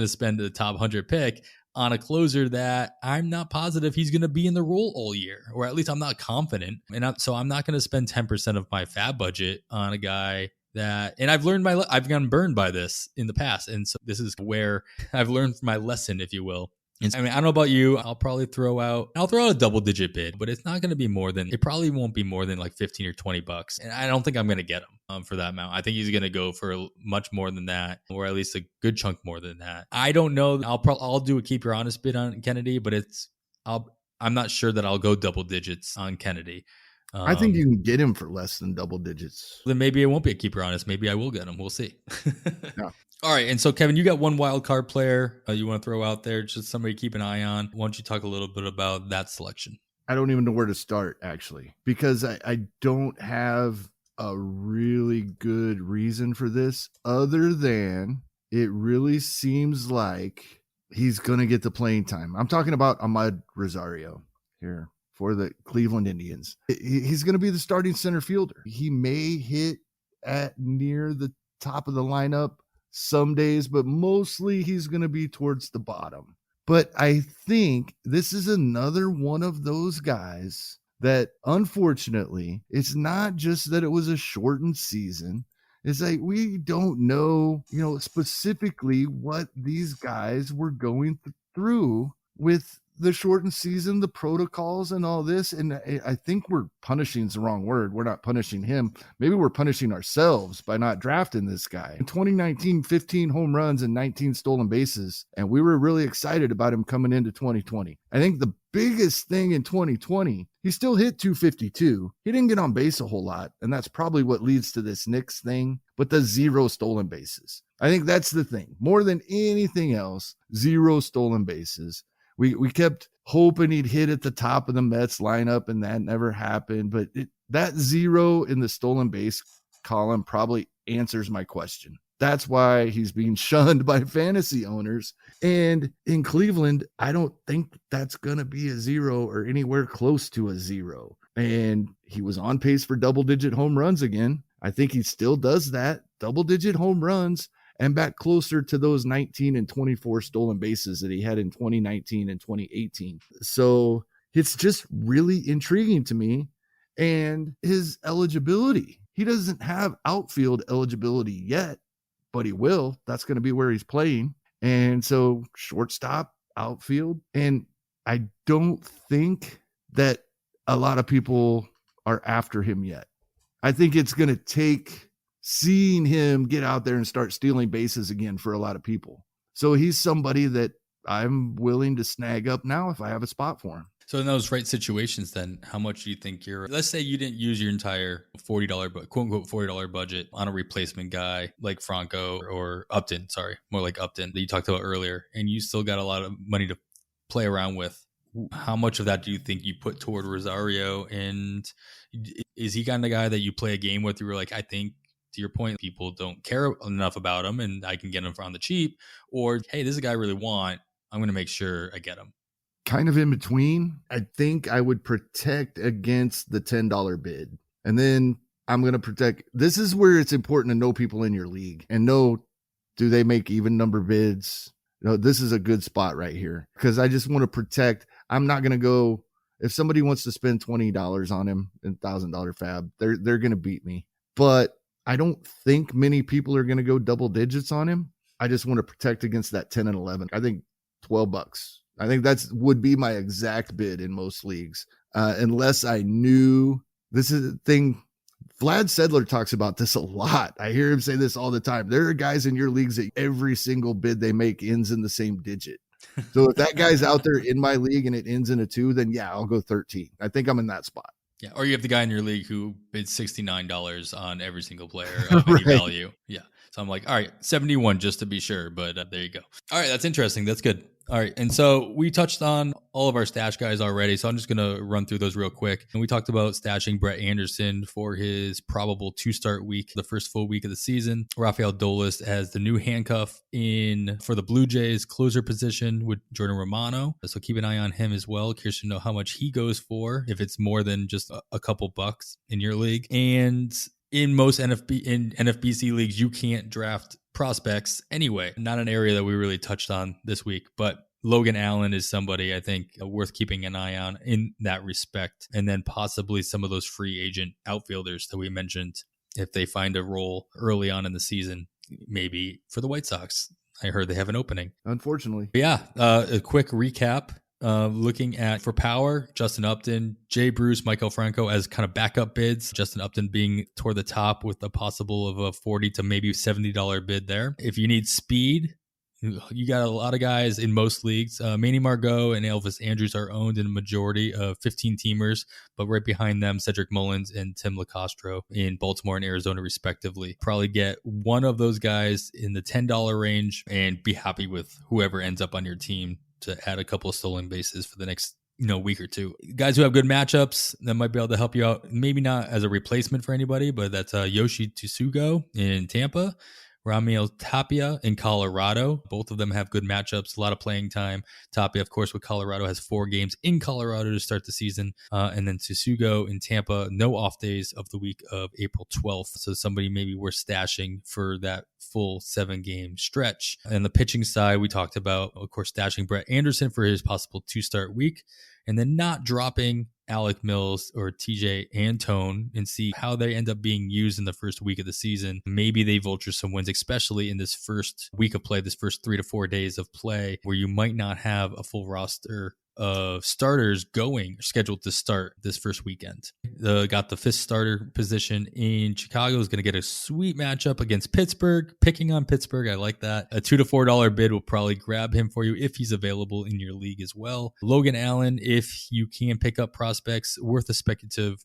to spend a top 100 pick on a closer that I'm not positive he's going to be in the role all year, or at least I'm not confident. So I'm not going to spend 10% of my FAAB budget on a guy that, and I've gotten burned by this in the past. And so this is where I've learned my lesson, if you will. And so, I mean, I don't know about you. I'll throw out a double digit bid, but it's not going to be it probably won't be more than like 15 or $20. And I don't think I'm going to get him for that amount. I think he's going to go for much more than that, or at least a good chunk more than that. I don't know. I'll do a keep your honest bid on Kennedy, but I'm not sure that I'll go double digits on Kennedy. I think you can get him for less than double digits. Then maybe it won't be a keep your honest. Maybe I will get him. We'll see. Yeah. All right. And so, Kevin, you got one wild card player you want to throw out there, just somebody to keep an eye on. Why don't you talk a little bit about that selection? I don't even know where to start, actually, because I don't have a really good reason for this other than it really seems like he's going to get the playing time. I'm talking about Ahmed Rosario here for the Cleveland Indians. He's going to be the starting center fielder. He may hit at near the top of the lineup some days, but mostly he's going to be towards the bottom. But I think this is another one of those guys that, unfortunately, it's not just that it was a shortened season. It's like we don't know, specifically what these guys were going through with the shortened season, the protocols and all this. And I think we're punishing is the wrong word. We're not punishing him. Maybe we're punishing ourselves by not drafting this guy. In 2019, 15 home runs and 19 stolen bases. And we were really excited about him coming into 2020. I think the biggest thing in 2020, he still hit 252. He didn't get on base a whole lot. And that's probably what leads to this Knicks thing, but the 0 stolen bases. I think that's the thing. More than anything else, 0 stolen bases. We kept hoping he'd hit at the top of the Mets lineup, and that never happened. But that 0 in the stolen base column probably answers my question. That's why he's being shunned by fantasy owners. And in Cleveland, I don't think that's going to be a 0 or anywhere close to a 0. And he was on pace for double-digit home runs again. I think he still does that, double-digit home runs, and back closer to those 19 and 24 stolen bases that he had in 2019 and 2018. So it's just really intriguing to me. And his eligibility, he doesn't have outfield eligibility yet, but he will. That's going to be where he's playing. And so shortstop, outfield. And I don't think that a lot of people are after him yet. I think it's going to take seeing him get out there and start stealing bases again for a lot of people. So he's somebody that I'm willing to snag up now if I have a spot for him. So in those right situations, then how much do you think let's say you didn't use your entire $40, quote unquote $40 budget on a replacement guy like Franco or Upton, more like Upton that you talked about earlier, and you still got a lot of money to play around with. How much of that do you think you put toward Rosario? And is he kind of the guy that you play a game with? You were like, I think, to your point, people don't care enough about him and I can get him on the cheap, or, hey, this is a guy I really want. I'm going to make sure I get him. Kind of in between. I think I would protect against the $10 bid. And then I'm going to protect. This is where it's important to know people in your league and know Do they make even number bids? No, this is a good spot right here because I just want to protect. I'm not going to go if somebody wants to spend $20 on him and $1,000 fab, they're going to beat me. But I don't think many people are going to go double digits on him. I just want to protect against that 10 and 11. I think $12. I think that's would be my exact bid in most leagues, unless I knew. This is the thing. Vlad Sedler talks about this a lot. I hear him say this all the time. There are guys in your leagues that every single bid they make ends in the same digit. So if that guy's out there in my league and it ends in a 2, then yeah, I'll go 13. I think I'm in that spot. Yeah, or you have the guy in your league who bids $69 on every single player of any value. Yeah. So I'm like, all right, 71 just to be sure. But there you go. All right, that's interesting. That's good. All right. And so we touched on all of our stash guys already. So I'm just going to run through those real quick. And we talked about stashing Brett Anderson for his probable 2-start week, the first full week of the season. Rafael Dolis as the new handcuff in for the Blue Jays closer position with Jordan Romano. So keep an eye on him as well. Curious to know how much he goes for, if it's more than just a couple bucks in your league. And in most NFBC leagues, you can't draft prospects anyway. Not an area that we really touched on this week, but Logan Allen is somebody I think worth keeping an eye on in that respect. And then possibly some of those free agent outfielders that we mentioned, if they find a role early on in the season, maybe for the White Sox. I heard they have an opening. Unfortunately. But yeah, a quick recap. Looking at for power, Justin Upton, Jay Bruce, Maikel Franco as kind of backup bids. Justin Upton being toward the top with a possible of a $40 to maybe $70 bid there. If you need speed, you got a lot of guys in most leagues. Manny Margot and Elvis Andrus are owned in a majority of 15-teamers, but right behind them, Cedric Mullins and Tim Locastro in Baltimore and Arizona, respectively. Probably get one of those guys in the $10 range and be happy with whoever ends up on your team to add a couple of stolen bases for the next week or two. Guys who have good matchups that might be able to help you out, maybe not as a replacement for anybody, but that's Yoshi Tsutsugo in Tampa, Raimel Tapia in Colorado. Both of them have good matchups, a lot of playing time. Tapia, of course, with Colorado, has 4 games in Colorado to start the season. And then Tsutsugo in Tampa, no off days of the week of April 12th. So somebody maybe worth stashing for that full 7-game stretch. And the pitching side, we talked about, of course, stashing Brett Anderson for his possible 2-start week. And then not dropping Alec Mills or Tejay Antone and see how they end up being used in the first week of the season. Maybe they vulture some wins, especially in this first week of play, this first 3 to 4 days of play, where you might not have a full roster of starters going scheduled to start this first weekend. Got the 5th starter position in Chicago, is going to get a sweet matchup against Pittsburgh. Picking on Pittsburgh, I like that. A $2 to $4 bid will probably grab him for you if he's available in your league as well. Logan Allen, if you can pick up prospects, worth a speculative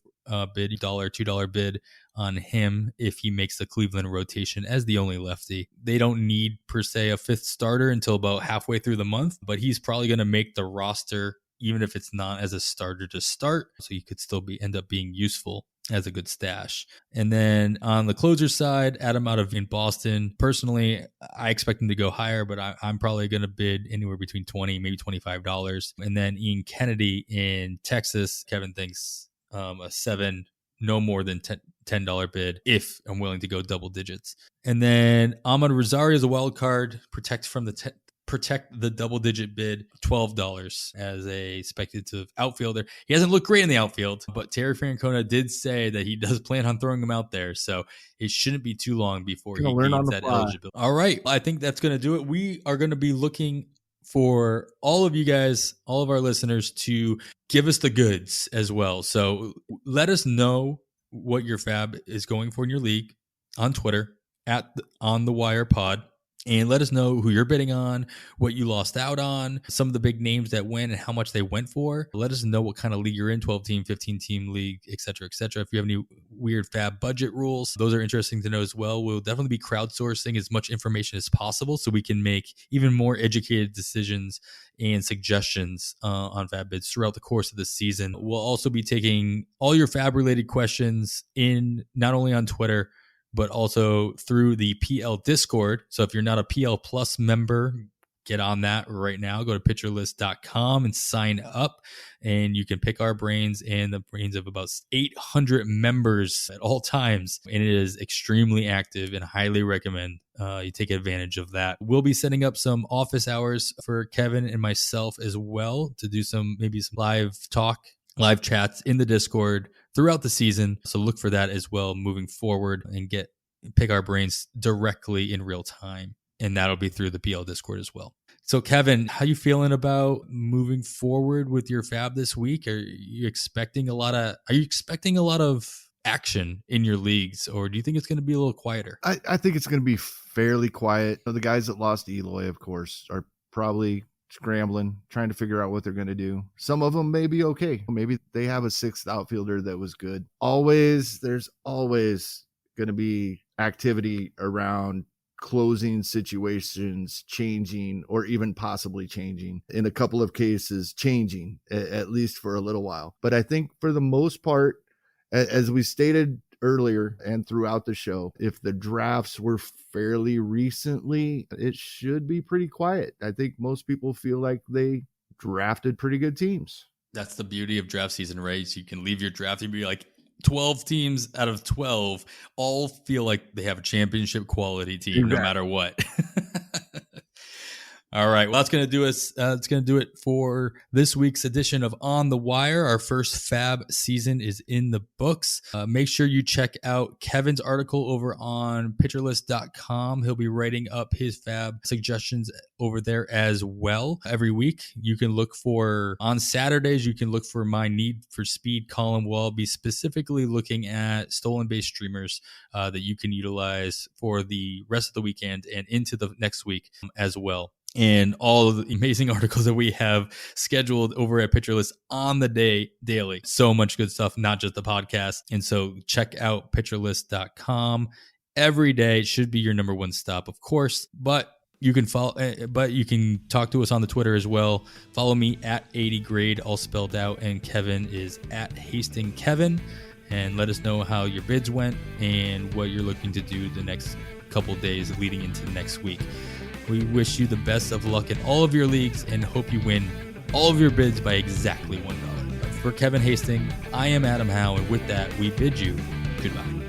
bid, $2 bid on him if he makes the Cleveland rotation as the only lefty. They don't need per se a 5th starter until about halfway through the month, but he's probably going to make the roster even if it's not as a starter to start. So you could still end up being useful as a good stash. And then on the closer side, Adam out of in Boston. Personally, I expect him to go higher, but I'm probably going to bid anywhere between $20, maybe $25. And then Ian Kennedy in Texas, Kevin thinks a 7, no more than $10 bid if I'm willing to go double digits. And then Ahmed Rosario is a wild card, protect the double digit bid, $12 as a speculative outfielder. He hasn't looked great in the outfield, but Terry Francona did say that he does plan on throwing him out there. So it shouldn't be too long before he gains that eligibility. All right. I think that's going to do it. We are going to be looking for all of you guys, all of our listeners, to give us the goods as well. So let us know what your FAAB is going for in your league on Twitter on the Wire Pod. And let us know who you're bidding on, what you lost out on, some of the big names that went and how much they went for. Let us know what kind of league you're in, 12-team, 15-team league, et cetera, et cetera. If you have any weird FAAB budget rules, those are interesting to know as well. We'll definitely be crowdsourcing as much information as possible so we can make even more educated decisions and suggestions on FAAB bids throughout the course of the season. We'll also be taking all your FAAB-related questions in not only on Twitter, but also through the PL Discord. So if you're not a PL Plus member, get on that right now. Go to pitcherlist.com and sign up, and you can pick our brains and the brains of about 800 members at all times. And it is extremely active and highly recommend you take advantage of that. We'll be setting up some office hours for Kevin and myself as well to do maybe some live chats in the Discord throughout the season. So look for that as well moving forward and pick our brains directly in real time. And that'll be through the PL Discord as well. So Kevin, how you feeling about moving forward with your FAAB this week? Are you expecting a lot of action in your leagues, or do you think it's going to be a little quieter? I think it's going to be fairly quiet. The guys that lost Eloy, of course, are probably scrambling, trying to figure out what they're going to do. Some of them may be okay. Maybe they have a sixth outfielder that was good. There's always going to be activity around closing situations changing, or even possibly changing, in a couple of cases changing, at least for a little while. But I think for the most part, as we stated earlier and throughout the show, if the drafts were fairly recently, it should be pretty quiet. I think most people feel like they drafted pretty good teams. That's the beauty of draft season, right? So you can leave your draft and be like, 12 teams out of 12 all feel like they have a championship quality team, no matter what. All right. Well, that's going to do us. It's going to do it for this week's edition of On the Wire. Our first FAAB season is in the books. Make sure you check out Kevin's article over on pitcherlist.com. He'll be writing up his FAAB suggestions over there as well. Every week, you can look on Saturdays, you can look for my Need for Speed column. Where I'll be specifically looking at stolen base streamers that you can utilize for the rest of the weekend and into the next week as well. And all of the amazing articles that we have scheduled over at Pitcher List on the day daily. So much good stuff, not just the podcast. And so check out pitcherlist.com every day. It should be your number one stop, of course, but you can talk to us on the Twitter as well. Follow me at 80grade, all spelled out, and Kevin is at HastingKevin. And let us know how your bids went and what you're looking to do the next couple days leading into next week. We wish you the best of luck in all of your leagues and hope you win all of your bids by exactly $1. For Kevin Hastings, I am Adam Howe, and with that, we bid you goodbye.